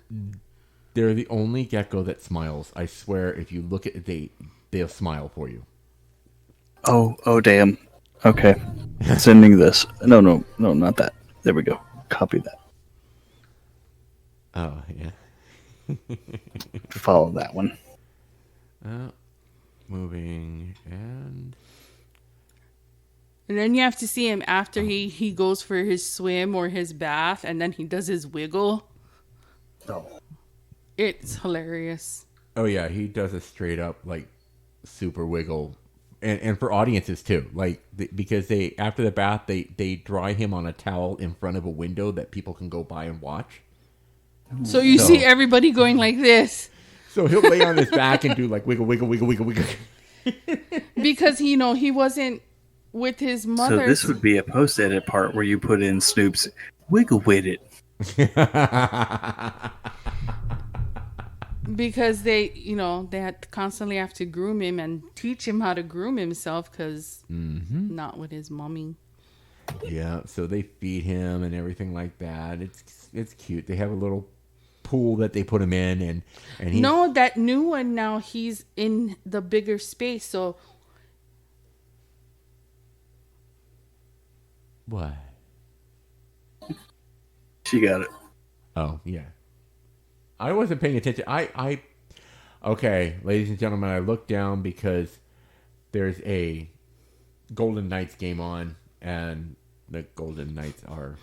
S1: They're the only gecko that smiles. I swear, if you look at it, they'll smile for you.
S3: Oh, damn. Okay. Sending this. No, not that. There we go. Copy that.
S1: Oh, yeah.
S3: Follow that one.
S1: Moving and
S2: then you have to see him after he goes for his swim or his bath, and then he does his wiggle.
S3: Oh.
S2: It's hilarious.
S1: Oh yeah, he does a straight up like super wiggle, and for audiences too. Like because they after the bath they dry him on a towel in front of a window that people can go by and watch.
S2: So you see everybody going like this.
S1: So he'll lay on his back and do like wiggle, wiggle, wiggle, wiggle, wiggle.
S2: Because he wasn't with his mother.
S3: So this would be a post-edit part where you put in Snoop's wiggle with it.
S2: Because they had constantly have to groom him and teach him how to groom himself because not with his mommy.
S1: Yeah, so they feed him and everything like that. It's cute. They have a little pool that they put him in, and he's...
S2: No, that new one now he's in the bigger space. So
S1: what?
S3: She got it.
S1: Oh yeah. I wasn't paying attention. Okay, ladies and gentlemen, I looked down because there's a Golden Knights game on, and the Golden Knights are...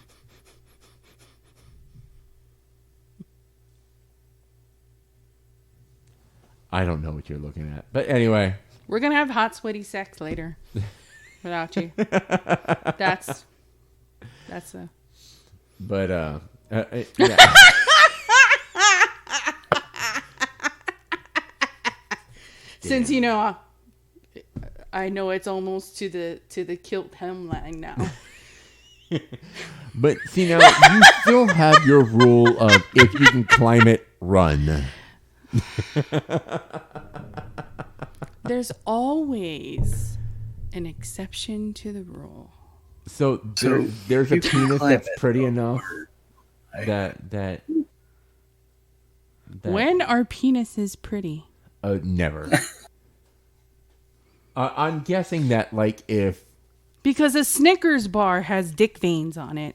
S1: I don't know what you're looking at. But anyway.
S2: We're going to have hot, sweaty sex later without you. That's a...
S1: But, yeah.
S2: Since I know it's almost to the kilt hemline now.
S1: But see, now you still have your rule of if you can climb it, run.
S2: There's always an exception to the rule.
S1: So there's a penis that's pretty enough that
S2: when are penises pretty?
S1: Never. I'm guessing that
S2: because a Snickers bar has dick veins on it.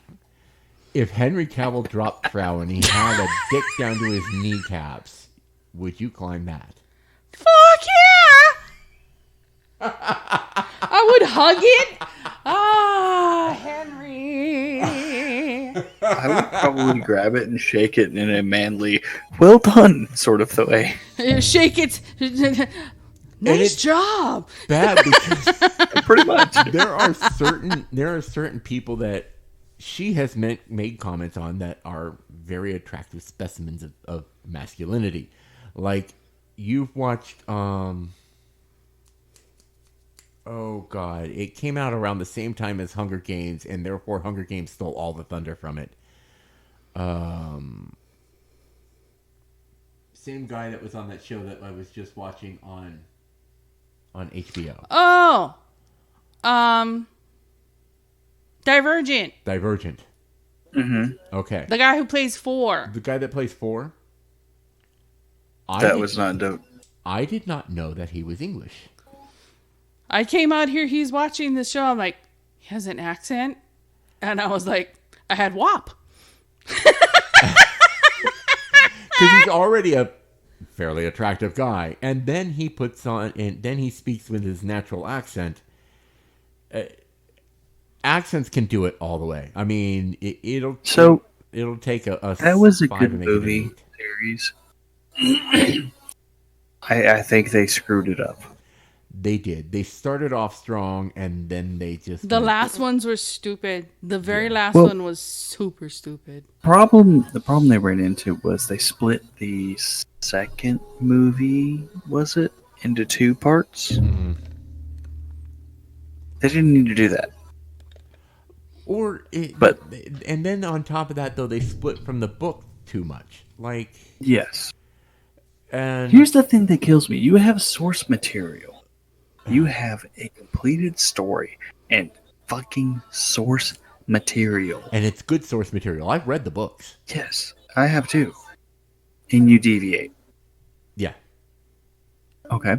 S1: If Henry Cavill dropped trow and he had a dick down to his kneecaps, would you climb that?
S2: Fuck yeah! I would hug it. Henry.
S3: I would probably grab it and shake it in a manly, well done sort of way.
S2: Shake it. Nice job.
S1: Bad because
S3: pretty much.
S1: There are certain people that she has made comments on that are very attractive specimens of masculinity. Like you've watched oh god, it came out around the same time as Hunger Games, and therefore Hunger Games stole all the thunder from it. Same guy that was on that show that I was just watching on HBO.
S2: Oh. Divergent.
S1: Mm-hmm. Okay.
S2: The guy who plays 4.
S1: The guy that plays 4?
S3: I did not
S1: know that he was English.
S2: I came out here, he's watching the show. I'm like, he has an accent? And I was like, I had W.A.P.
S1: Because he's already a fairly attractive guy. And then he puts on, and then he speaks with his natural accent. accents can do it all the way. I mean, it'll take a
S3: that was a
S1: 5
S3: good
S1: and make it an
S3: movie
S1: 8.
S3: series. I think they screwed it up.
S1: They did. They started off strong, and then they just
S2: The
S1: went,
S2: last ones were stupid. The very last
S3: Well-
S2: one was super stupid.
S3: The problem they ran into was they split the second movie, was it, into 2 parts?
S1: Mhm.
S3: They didn't need to do that.
S1: But and then on top of that, though, they split from the book too much. Like,
S3: Yes.
S1: and
S3: Here's the thing that kills me. You have source material. You have a completed story and fucking source material.
S1: and it's good source material. I've read the books.
S3: Yes, I have too. And you deviate.
S1: Yeah.
S3: Okay.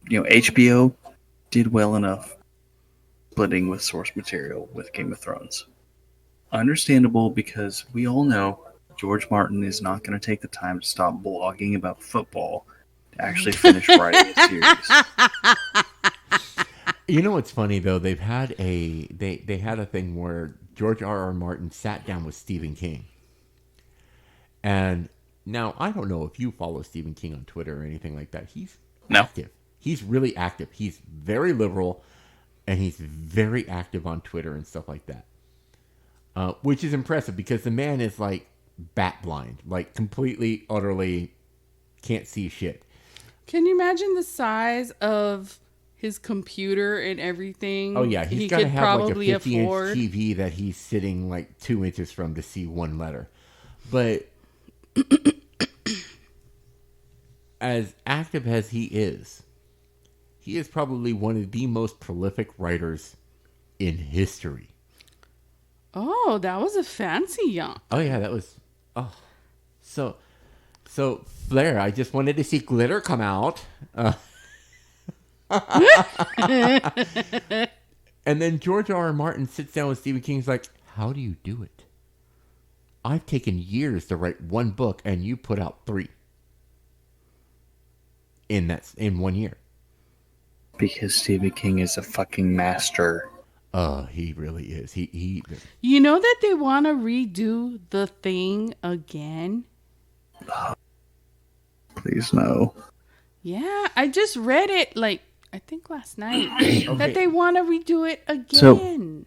S3: HBO did well enough splitting with source material with Game of Thrones. Understandable, because we all know George Martin is not going to take the time to stop blogging about football to actually finish writing a series.
S1: You know what's funny though? They had a thing where George R.R. Martin sat down with Stephen King. And now I don't know if you follow Stephen King on Twitter or anything like that. He's active. He's really active. He's very liberal, and he's very active on Twitter and stuff like that. Which is impressive because the man is like bat blind, like completely, utterly can't see shit.
S2: Can you imagine the size of his computer and everything?
S1: Oh yeah, he's got to
S2: could
S1: have like a
S2: probably
S1: 50-inch
S2: afford.
S1: TV that he's sitting like 2 inches from to see one letter. But as active as he is probably one of the most prolific writers in history.
S2: Oh, that was a fancy yawn.
S1: Oh yeah, that was so Flair. I just wanted to see glitter come out. And then George R.R. Martin sits down with Stephen King. He's like, "How do you do it? I've taken years to write one book, and you put out 3 in 1 year."
S3: Because Stephen King is a fucking master.
S1: He really is. He
S2: You know that they want to redo The Thing again?
S3: Please no.
S2: Yeah, I just read it like I think last night that they want to redo it again.
S3: So-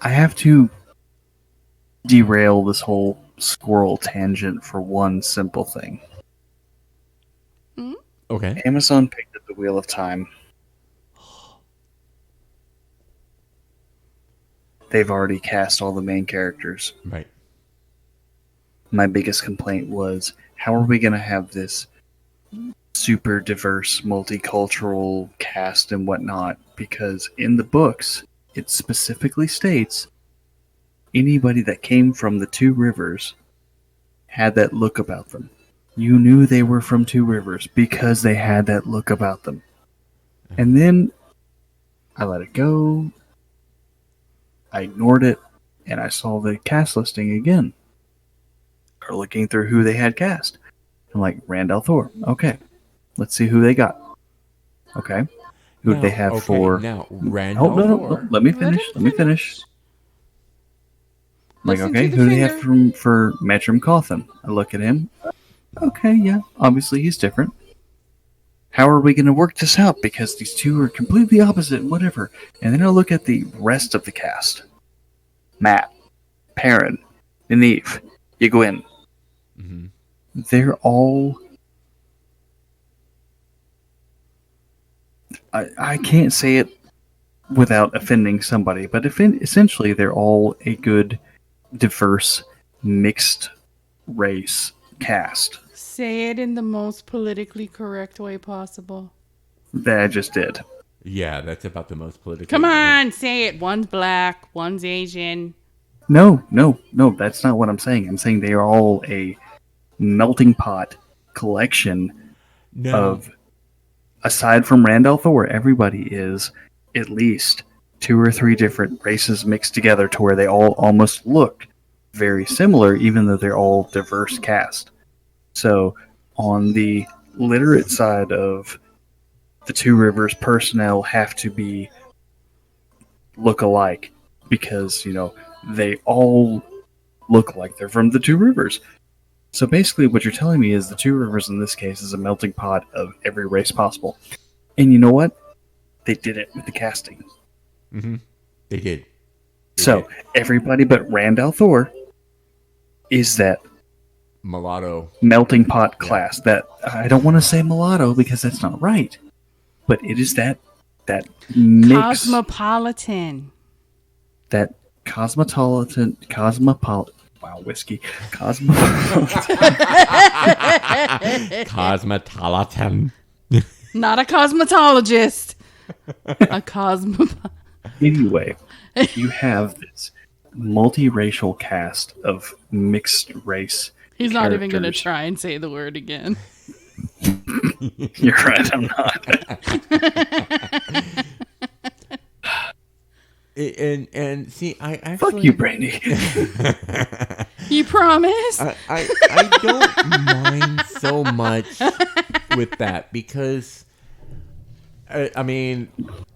S3: I have to derail this whole squirrel tangent for one simple thing.
S1: okay.
S3: Amazon picked up the Wheel of Time. They've already cast all the main characters.
S1: Right.
S3: My biggest complaint was, how are we going to have this super diverse, multicultural cast and whatnot? Because in the books, it specifically states anybody that came from the 2 rivers had that look about them. You knew they were from 2 rivers because they had that look about them. And then I let it go. I ignored it, and I saw the cast listing again. Or looking through who they had cast. I'm like, Randall Thor. Okay. Let's see who they got. Okay. Who did they have for...
S1: Now, Randall
S3: No.
S1: Thor.
S3: Let me
S2: Let
S3: finish.
S2: him
S3: Let me finish. I'm like,
S2: Listen
S3: okay,
S2: to the
S3: who do they have
S2: finger.
S3: for Matrim Cawthon? I look at him. Okay, yeah. Obviously, he's different. How are we going to work this out? Because these 2 are completely opposite, whatever. And then I look at the rest of the cast. Matt, Perrin, Nynaeve, Egwene.
S1: Mm-hmm.
S3: They're all... I can't say it without offending somebody, but essentially they're all a good, diverse, mixed race cast.
S2: Say it in the most politically correct way possible.
S3: That I just did.
S1: Yeah, that's about the most political.
S2: Come on, say it. One's black, one's Asian.
S3: No, that's not what I'm saying. I'm saying they are all a melting pot collection
S1: No.
S3: of, aside from Randall Thor, everybody is at least 2 or 3 different races mixed together to where they all almost look very similar, even though they're all diverse cast. So on the literate side of the 2 Rivers personnel have to be look alike because, they all look like they're from the Two Rivers. So basically what you're telling me is the Two Rivers in this case is a melting pot of every race possible. And you know what? They did it with the casting.
S1: Mm-hmm. They did.
S3: So everybody but Randall Thor is that
S1: mulatto
S3: melting pot class. That I don't want to say mulatto because that's not right, but it is that mix,
S4: Cosmopolitan.
S3: that cosmopolitan. Wow, whiskey, cosmopolitan.
S1: Cosmopolitan.
S4: Not a cosmetologist. A cosmopolitan.
S3: Anyway, you have this multiracial cast of mixed race.
S2: He's not even going to try and say the word again.
S3: You're right, I'm not.
S1: and see, I actually...
S3: Fuck you, Brandy.
S2: You promise?
S1: I don't mind so much with that because, I mean,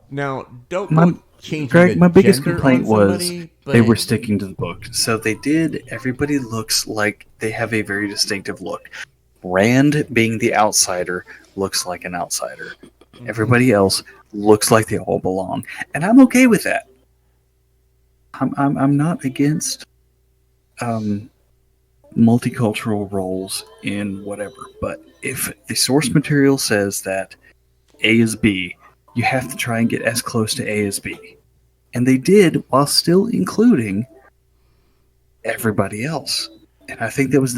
S1: now don't go changing
S3: Greg, my biggest complaint was
S1: somebody,
S3: they were sticking to the book. So they did. Everybody looks like they have a very distinctive look. Rand, being the outsider, looks like an outsider. Everybody else looks like they all belong, and I'm okay with that. I'm not against multicultural roles in whatever, but if the source material says that A is B, you have to try and get as close to A as B. And they did while still including everybody else. And I think that was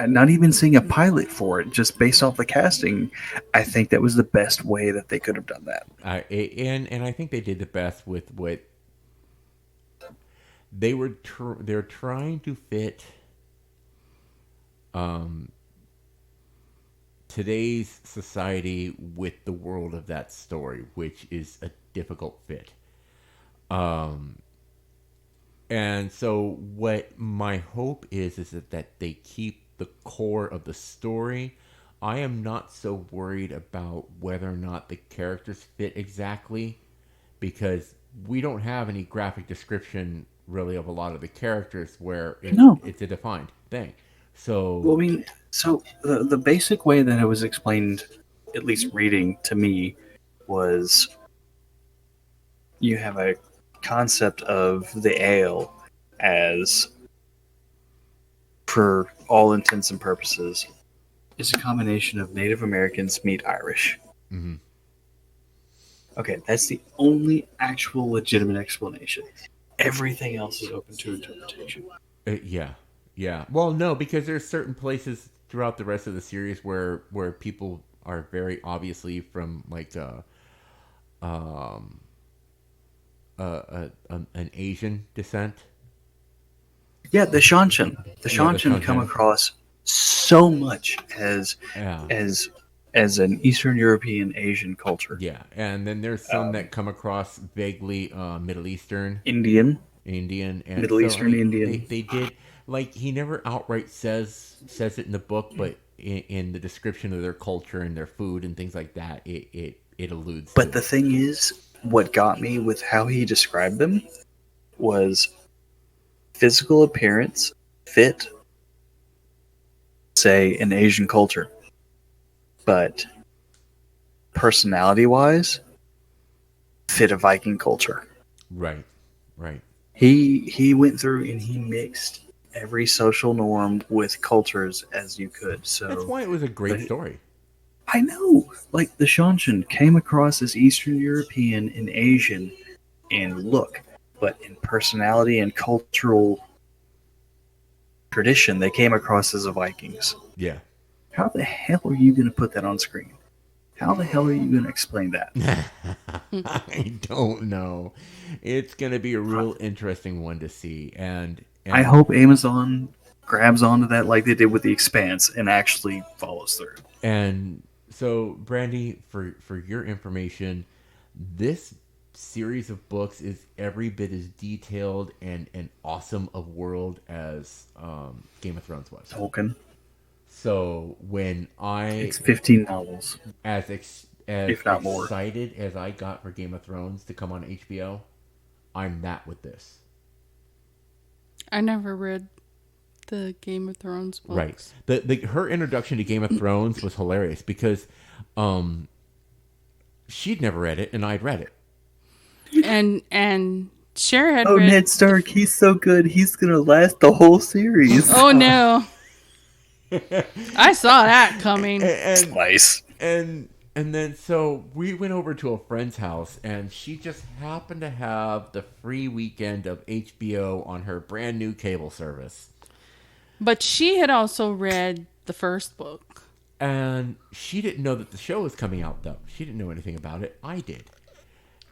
S3: not even seeing a pilot for it, just based off the casting, I think that was the best way that they could have done that.
S1: And I think they did the best with what they were. They're trying to fit today's society with the world of that story, which is a difficult fit. And so what my hope is that they keep the core of the story. I am not so worried about whether or not the characters fit exactly, because we don't have any graphic description really of a lot of the characters where it's a defined thing. So,
S3: well, I mean, the basic way that it was explained, at least reading to me, was you have a concept of the ale as, for all intents and purposes, is a combination of Native Americans meet Irish.
S1: mm-hmm.
S3: Okay, that's the only actual legitimate explanation. Everything else is open to interpretation.
S1: Yeah. Well, no, because there's certain places throughout the rest of the series where people are very obviously from like an Asian descent.
S3: Yeah, the Shanshan. The Shanshan come across so much as an Eastern European Asian culture.
S1: Yeah, and then there's some that come across vaguely Middle Eastern,
S3: Indian,
S1: and
S3: Middle Eastern Indian.
S1: They did, like, he never outright says it in the book, but in the description of their culture and their food and things like that, it alludes.
S3: But the thing is, what got me with how he described them was physical appearance fit, say, an Asian culture, but personality-wise, fit a Viking culture.
S1: Right.
S3: He went through and he mixed every social norm with cultures as you could. So
S1: that's why it was a great story.
S3: I know. Like, the Shanshan came across as Eastern European and Asian in look, but in personality and cultural tradition, they came across as the Vikings.
S1: Yeah.
S3: How the hell are you going to put that on screen? How the hell are you going to explain that?
S1: I don't know. It's going to be a real interesting one to see. And
S3: I hope Amazon grabs onto that like they did with The Expanse and actually follows through.
S1: And so, Brandy, for your information, this series of books is every bit as detailed and awesome of world as Game of Thrones was.
S3: Tolkien.
S1: So when it's
S3: 15 novels.
S1: As as
S3: if not more.
S1: excited as I got for Game of Thrones to come on HBO, I'm that with this.
S2: I never read the Game of Thrones books.
S1: Right. Her introduction to Game of Thrones was hilarious because she'd never read it and I'd read it.
S2: And Cher had
S3: Oh,
S2: read...
S3: Ned Stark, he's so good. He's going to last the whole series.
S2: Oh, no. I saw that coming.
S3: Nice.
S1: And then so we went over to a friend's house and she just happened to have the free weekend of HBO on her brand new cable service.
S2: But she had also read the first book.
S1: And she didn't know that the show was coming out, though. She didn't know anything about it. I did.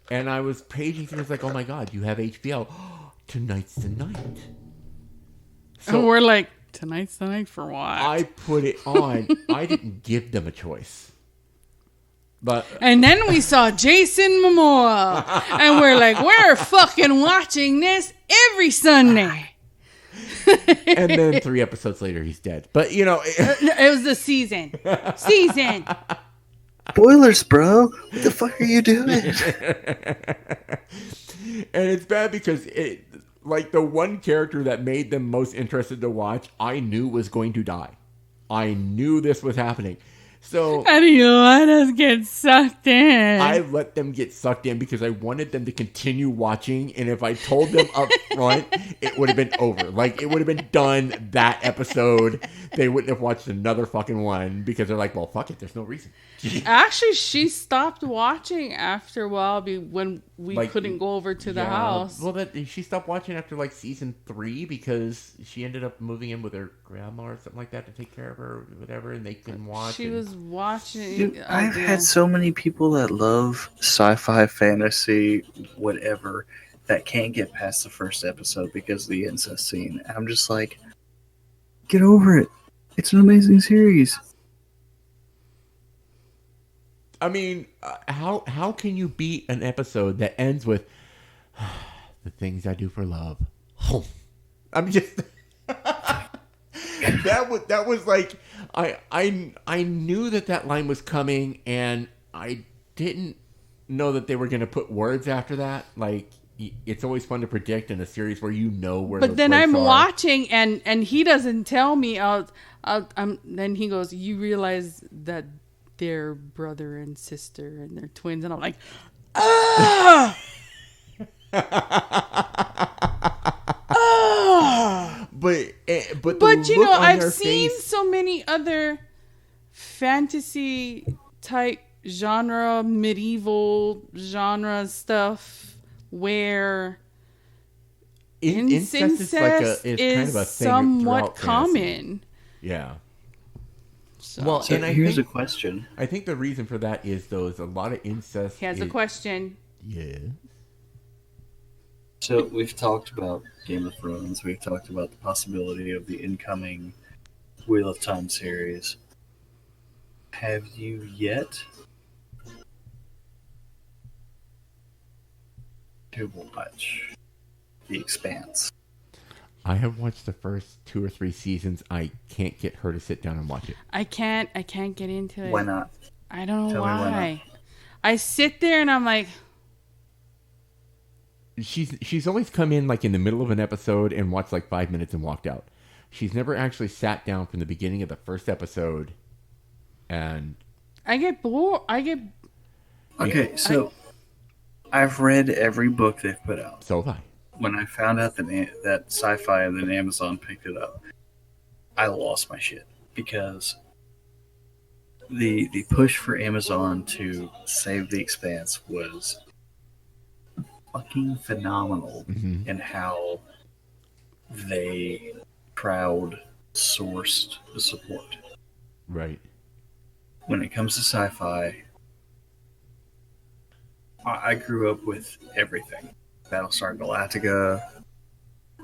S1: And I was paging things like, oh my God, you have HBO. Tonight's the night. So
S2: And we're like, tonight's the night for what?
S1: I put it on. I didn't give them a choice. But
S2: And then we saw Jason Momoa. And we're like, we're fucking watching this every Sunday.
S1: and then 3 episodes later, he's dead. But, you know.
S2: It was the season. Season.
S3: Spoilers, bro. What the fuck are you doing?
S1: And it's bad because like the one character that made them most interested to watch, I knew was going to die. I knew this was happening. So
S2: How do you let us get sucked in?
S1: I let them get sucked in because I wanted them to continue watching. And if I told them up front, it would have been over. Like, it would have been done that episode. They wouldn't have watched another fucking one because they're like, well, fuck it. There's no reason.
S2: Actually, she stopped watching after a while when we couldn't go over to the house.
S1: Well, she stopped watching after like season 3 because she ended up moving in with her grandma or something like that to take care of her or whatever, and they couldn't watch.
S2: She was watching.
S3: Dude, I've had so many people that love sci-fi, fantasy, whatever, that can't get past the first episode because of the incest scene. And I'm just like, get over it. It's an amazing series.
S1: I mean, how can you beat an episode that ends with the things I do for love? I'm just that was like I knew that line was coming, and I didn't know that they were going to put words after that. Like, it's always fun to predict in a series where you know where.
S2: But then I'm watching, and he doesn't tell me. Then he goes, "You realize that they're brother and sister, and they're twins," and I'm like, ah.
S1: But
S2: you know, I've seen so many other fantasy type genre, medieval genre stuff where incest is kind of a thing somewhat common.
S1: Yeah.
S2: So.
S1: Well,
S3: So
S1: and
S3: here's a question.
S1: I think the reason for that is there's a lot of incest.
S2: He has a question.
S1: Yeah.
S3: So we've talked about Game of Thrones. We've talked about the possibility of the incoming Wheel of Time series. Have you yet to watch The Expanse?
S1: I have watched the first 2 or 3 seasons. I can't get her to sit down and watch it.
S2: I can't get into it.
S3: Why not?
S2: I don't know
S3: Tell me
S2: why. I sit there and I'm like,
S1: she's always come in like in the middle of an episode and watched like 5 minutes and walked out. She's never actually sat down from the beginning of the first episode. And
S2: I get bored.
S3: Okay, so I've read every book they've put out.
S1: So have I.
S3: When I found out that Sci-Fi and then Amazon picked it up, I lost my shit because the push for Amazon to save The Expanse was fucking phenomenal in how they crowd-sourced the support.
S1: Right.
S3: When it comes to sci-fi, I grew up with everything. Battlestar Galactica,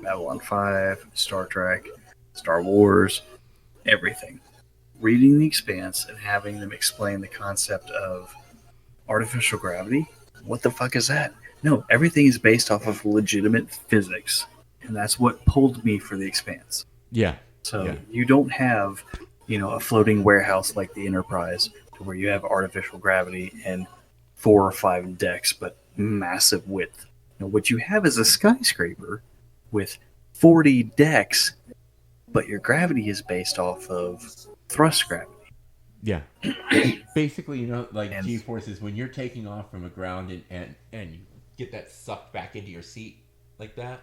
S3: Babylon 5, Star Trek, Star Wars, everything. Reading The Expanse and having them explain the concept of artificial gravity, what the fuck is that? No, everything is based off of legitimate physics. And that's what pulled me for The Expanse.
S1: Yeah.
S3: So you don't have, a floating warehouse like the Enterprise. to where you have artificial gravity and 4 or 5 decks, but massive width. Now, what you have is a skyscraper with 40 decks, but your gravity is based off of thrust gravity.
S1: Yeah. Basically, like G-forces, when you're taking off from the ground and you get that sucked back into your seat like that.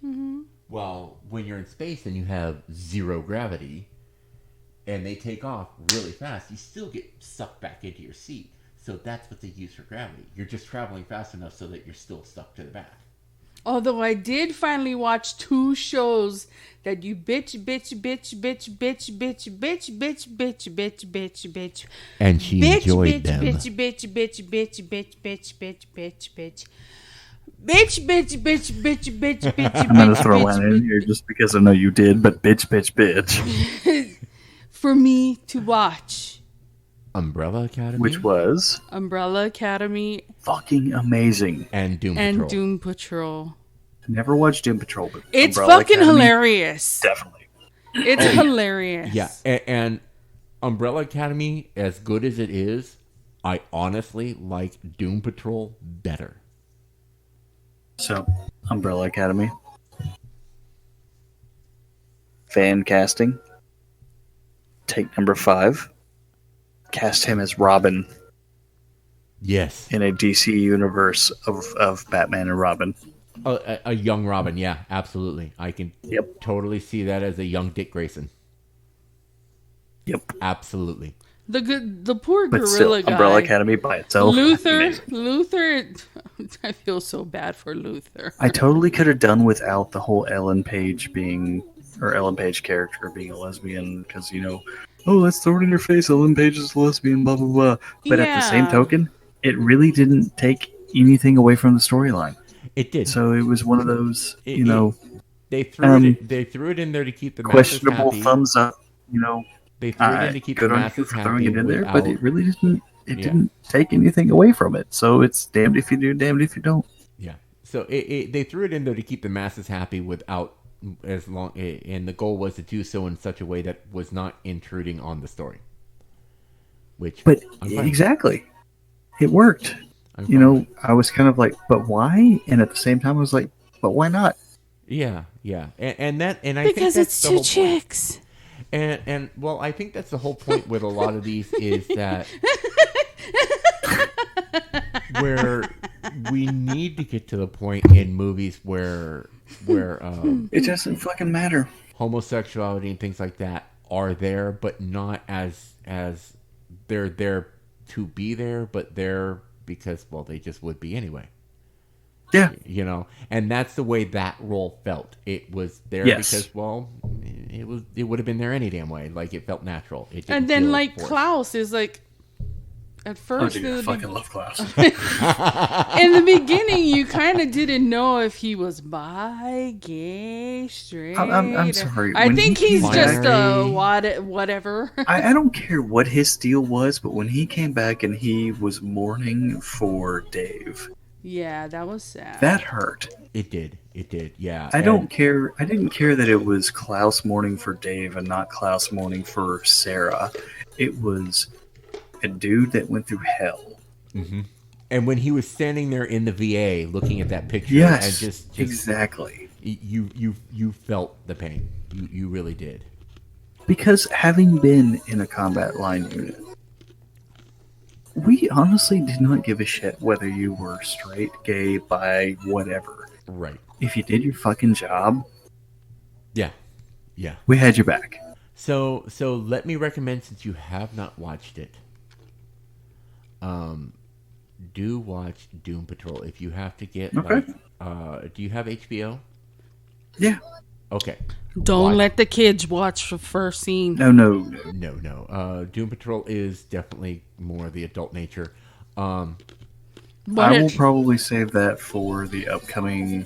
S2: Mm-hmm.
S1: Well, when you're in space and you have zero gravity and they take off really fast, you still get sucked back into your seat. So that's what they use for gravity. You're just traveling fast enough so that you're still stuck to the back.
S2: Although I did finally watch 2 shows that you bitch.
S1: And she enjoyed them.
S2: Bitch.
S3: I'm going to throw one in here just because I know you did, but bitch.
S2: For me to watch.
S1: Umbrella Academy?
S3: Which was?
S2: Umbrella Academy.
S3: Fucking amazing.
S1: And Doom
S2: and
S1: Patrol.
S2: Doom Patrol.
S3: Never watched Doom Patrol, but
S2: It's
S3: Umbrella
S2: fucking
S3: Academy,
S2: hilarious.
S3: definitely.
S2: It's hilarious.
S1: Yeah, and Umbrella Academy, as good as it is, I honestly like Doom Patrol better.
S3: So, Umbrella Academy. Fan casting. Take number 5. Cast him as Robin
S1: Yes.
S3: in a DC universe of Batman and Robin.
S1: A young Robin, yeah, absolutely. I can totally see that as a young Dick Grayson.
S3: Yep.
S1: Absolutely.
S2: The poor
S3: But
S2: gorilla
S3: still,
S2: guy.
S3: Umbrella Academy by itself.
S2: Luther,
S3: amazing.
S2: I feel so bad for Luther.
S3: I totally could have done without the whole Ellen Page character being a lesbian, because, let's throw it in your face, Ellen Page is a lesbian, blah, blah, blah. But at the same token, it really didn't take anything away from the storyline.
S1: It did.
S3: So it was one of those,
S1: they threw it in there to keep the
S3: questionable
S1: masses happy.
S3: thumbs up,
S1: They threw it in to keep the
S3: good on you
S1: masses
S3: for
S1: happy.
S3: throwing it in there, but it really didn't. It
S1: Yeah.
S3: didn't take anything away from it. So it's damned if you do, damned if you don't.
S1: Yeah. So they threw it in there to keep the masses happy without and the goal was to do so in such a way that was not intruding on the story.
S3: But exactly, it worked. I was kind of like, but why? And at the same time, I was like, but why not?
S1: Yeah. And I
S4: Because
S1: think
S4: it's 2 chicks.
S1: And well, I think that's the whole point with a lot of these is that where we need to get to the point in movies where
S3: It doesn't fucking matter.
S1: homosexuality and things like that are there, but not as they're there to be there, but they're because they just would be anyway.
S3: Yeah.
S1: And that's the way that role felt. It was there because it would have been there any damn way. Like it felt natural. It didn't
S2: And then
S1: feel forced.
S2: Klaus is like, at first,
S3: I fucking love Klaus.
S2: in the beginning, you kind of didn't know if he was bi, gay, straight.
S3: I'm sorry.
S2: I
S3: When
S2: think
S3: he
S2: he's
S3: came
S2: just
S1: back-
S2: a whatever.
S3: I don't care what his deal was, but when he came back and he was mourning for Dave,
S2: Yeah, that was sad.
S3: that hurt.
S1: It did. Yeah.
S3: I don't care. I didn't care that it was Klaus mourning for Dave and not Klaus mourning for Sarah. It was a dude that went through hell.
S1: Mm-hmm. And when he was standing there in the VA looking at that picture,
S3: Yes,
S1: and just
S3: exactly.
S1: You felt the pain. You really did.
S3: Because having been in a combat line unit, we honestly did not give a shit whether you were straight, gay, bi, whatever.
S1: Right.
S3: If you did your fucking job,
S1: Yeah.
S3: we had your back.
S1: So let me recommend, since you have not watched it, do watch Doom Patrol. If you have to get
S3: Okay.
S1: do you have HBO?
S3: Yeah.
S1: Okay.
S2: Don't let the kids watch the first scene.
S3: No.
S1: No. Doom Patrol is definitely more the adult nature.
S3: I will probably save that for the upcoming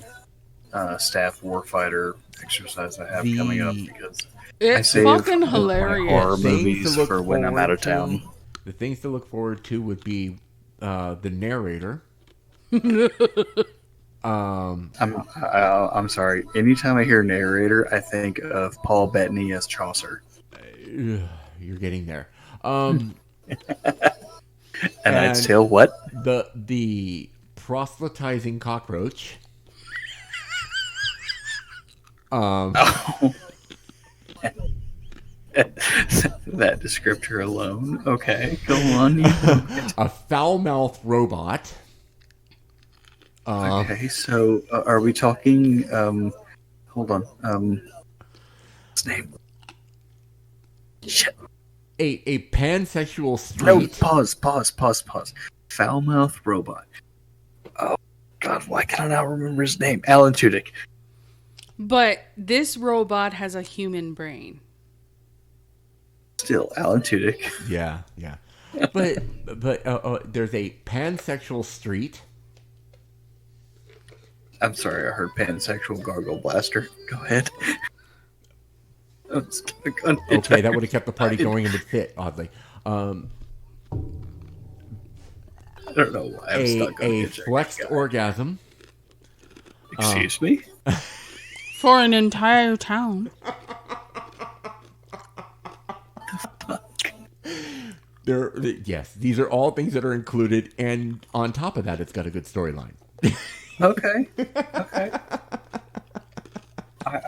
S3: staff warfighter exercise I have coming up, because I
S2: It's
S3: save
S2: fucking
S3: my horror
S2: hilarious.
S3: movies for when I'm out of town.
S1: The things to look forward to would be the narrator.
S3: I'm sorry. Anytime I hear narrator, I think of Paul Bettany as Chaucer.
S1: You're getting there.
S3: And I'd steal what?
S1: The proselytizing cockroach.
S3: That descriptor alone. Okay, go on.
S1: A foul-mouthed robot.
S3: Okay, so are we talking? Hold on. His name. Shit.
S1: A pansexual
S3: No,
S1: street.
S3: pause. Foul-mouthed robot. Oh God, why can I not remember his name? Alan Tudyk.
S2: But this robot has a human brain.
S3: Still Alan Tudyk.
S1: Yeah. But there's a pansexual street.
S3: I'm sorry, I heard pansexual gargle blaster. Go ahead.
S1: Okay, that would have kept the party going and would fit, oddly.
S3: I don't know why I'm stuck on
S1: A
S3: it.
S1: flexed orgasm.
S3: Excuse me?
S2: For an entire town.
S1: Yes, these are all things that are included, and on top of that, it's got a good storyline.
S3: Okay.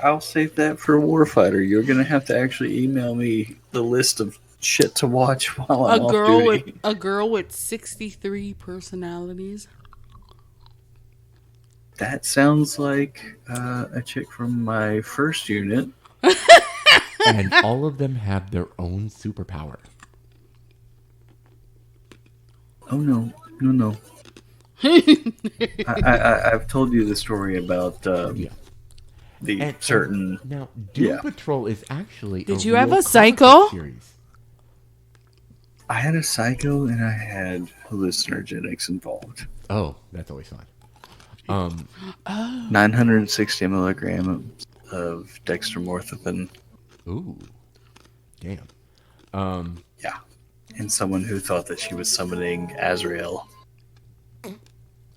S3: I'll save that for Warfighter. You're going to have to actually email me the list of shit to watch while I'm off duty.
S2: A girl with 63 personalities.
S3: That sounds like a chick from my first unit.
S1: And all of them have their own superpower.
S3: Oh, no. I've told you the story about certain...
S1: Now, Doom Patrol is actually
S2: Did
S1: a
S2: you have
S1: real
S2: a psycho?
S1: series.
S3: I had a psycho and I had hallucinogenics involved.
S1: Oh, that's always fun.
S3: 960 milligrams of dextromorphin.
S1: Ooh. Damn.
S3: Yeah. And someone who thought that she was summoning Azrael.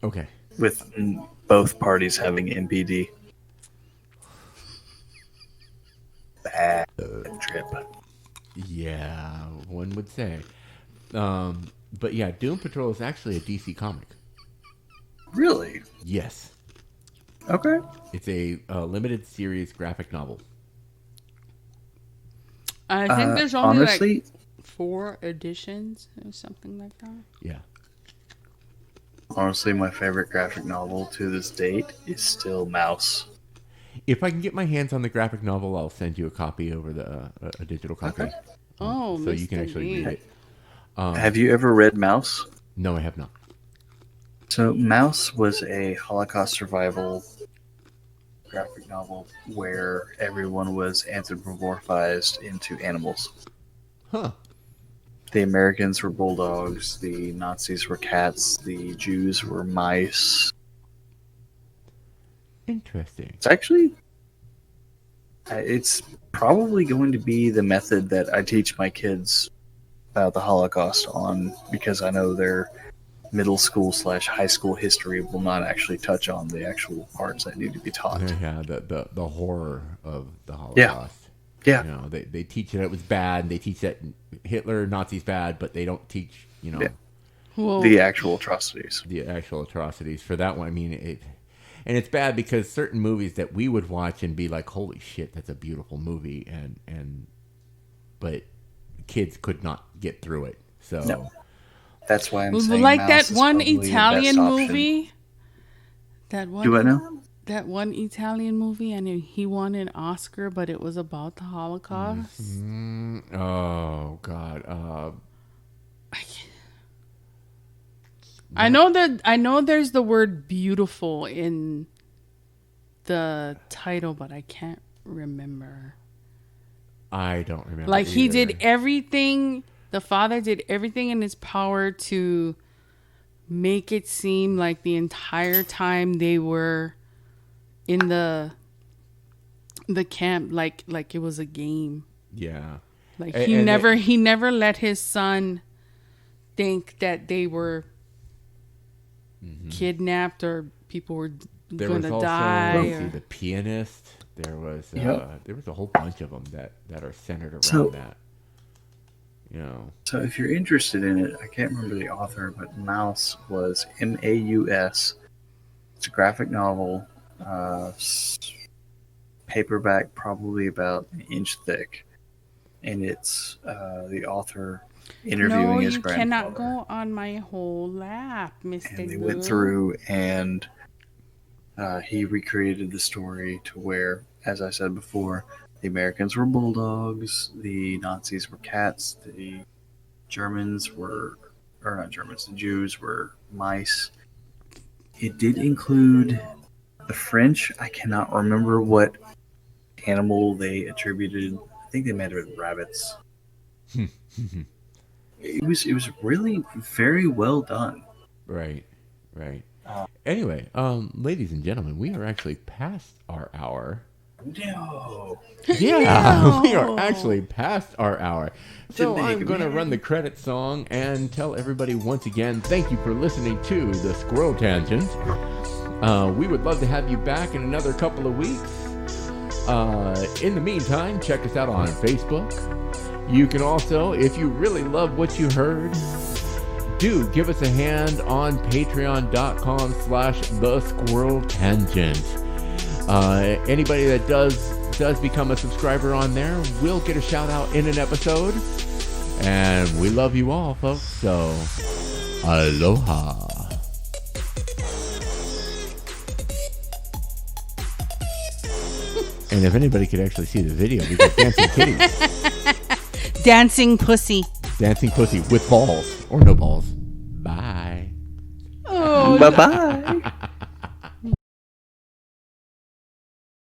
S1: Okay.
S3: With both parties having MPD. Bad trip.
S1: Yeah, one would say. But yeah, Doom Patrol is actually a DC comic.
S3: Really?
S1: Yes.
S3: Okay.
S1: It's a limited series graphic novel.
S2: I think there's only
S3: honestly,
S2: like 4 editions or something like that.
S1: Yeah.
S3: Honestly, my favorite graphic novel to this date is still Mouse.
S1: If I can get my hands on the graphic novel, I'll send you a copy over a digital copy.
S3: Okay.
S2: Oh,
S1: so you can actually read it.
S3: Have you ever read Mouse?
S1: No, I have not.
S3: So Mouse was a Holocaust survival graphic novel where everyone was anthropomorphized into animals.
S1: Huh.
S3: The Americans were bulldogs, the Nazis were cats, the Jews were mice.
S1: Interesting.
S3: It's probably going to be the method that I teach my kids about the Holocaust on, because I know their middle school / high school history will not actually touch on the actual parts that need to be taught.
S1: Yeah, the horror of the Holocaust.
S3: Yeah.
S1: You know, they teach that it was bad, and they teach that Hitler, Nazis bad, but they don't teach,
S3: the actual atrocities.
S1: The actual atrocities. For that one, I mean, and it's bad because certain movies that we would watch and be like, holy shit, that's a beautiful movie, but kids could not get through it. So
S3: No. That's why I'm saying
S2: like
S3: Mouse
S2: that
S3: is
S2: one
S3: probably the
S2: Italian
S3: best option.
S2: movie. That one.
S3: Do I know?
S2: That one Italian movie, and he won an Oscar, but it was about the Holocaust.
S1: oh god.
S2: I know there's the word beautiful in the title, but I can't remember.
S1: I don't remember.
S2: Like he
S1: either.
S2: did everything. The father did everything in his power to make it seem like the entire time they were in the camp, like it was a game.
S1: Yeah.
S2: Like he never let his son think that they were kidnapped or people were going to die.
S1: Let's see, the pianist. There was a whole bunch of them that are centered around that. you know.
S3: So if you're interested in it, I can't remember the author, but Mouse was Maus. It's a graphic novel, paperback, probably about an inch thick, and it's the author interviewing his grandfather.
S2: No, you cannot go on my whole lap, Mr.
S3: And they
S2: Boo.
S3: went through and he recreated the story to where, as I said before, the Americans were bulldogs, the Nazis were cats, the Germans were, or not Germans, the Jews were mice. It did include the French. I cannot remember what animal they attributed. I think they might have been rabbits. It was really very well done.
S1: Right. Anyway, ladies and gentlemen, we are actually past our hour.
S3: No.
S1: Yeah, we are actually past our hour. So I'm going to run the credit song and tell everybody once again, thank you for listening to the Squirrel Tangent. We would love to have you back in another couple of weeks. In the meantime, check us out on Facebook. You can also, if you really love what you heard, do give us a hand on patreon.com/thesquirreltangent. Anybody that does become a subscriber on there will get a shout out in an episode. And we love you all, folks. So, aloha. And if anybody could actually see the video, we got dancing kitties.
S4: Dancing pussy.
S1: Dancing pussy with balls or no balls. Bye.
S2: Oh,
S3: Bye-bye.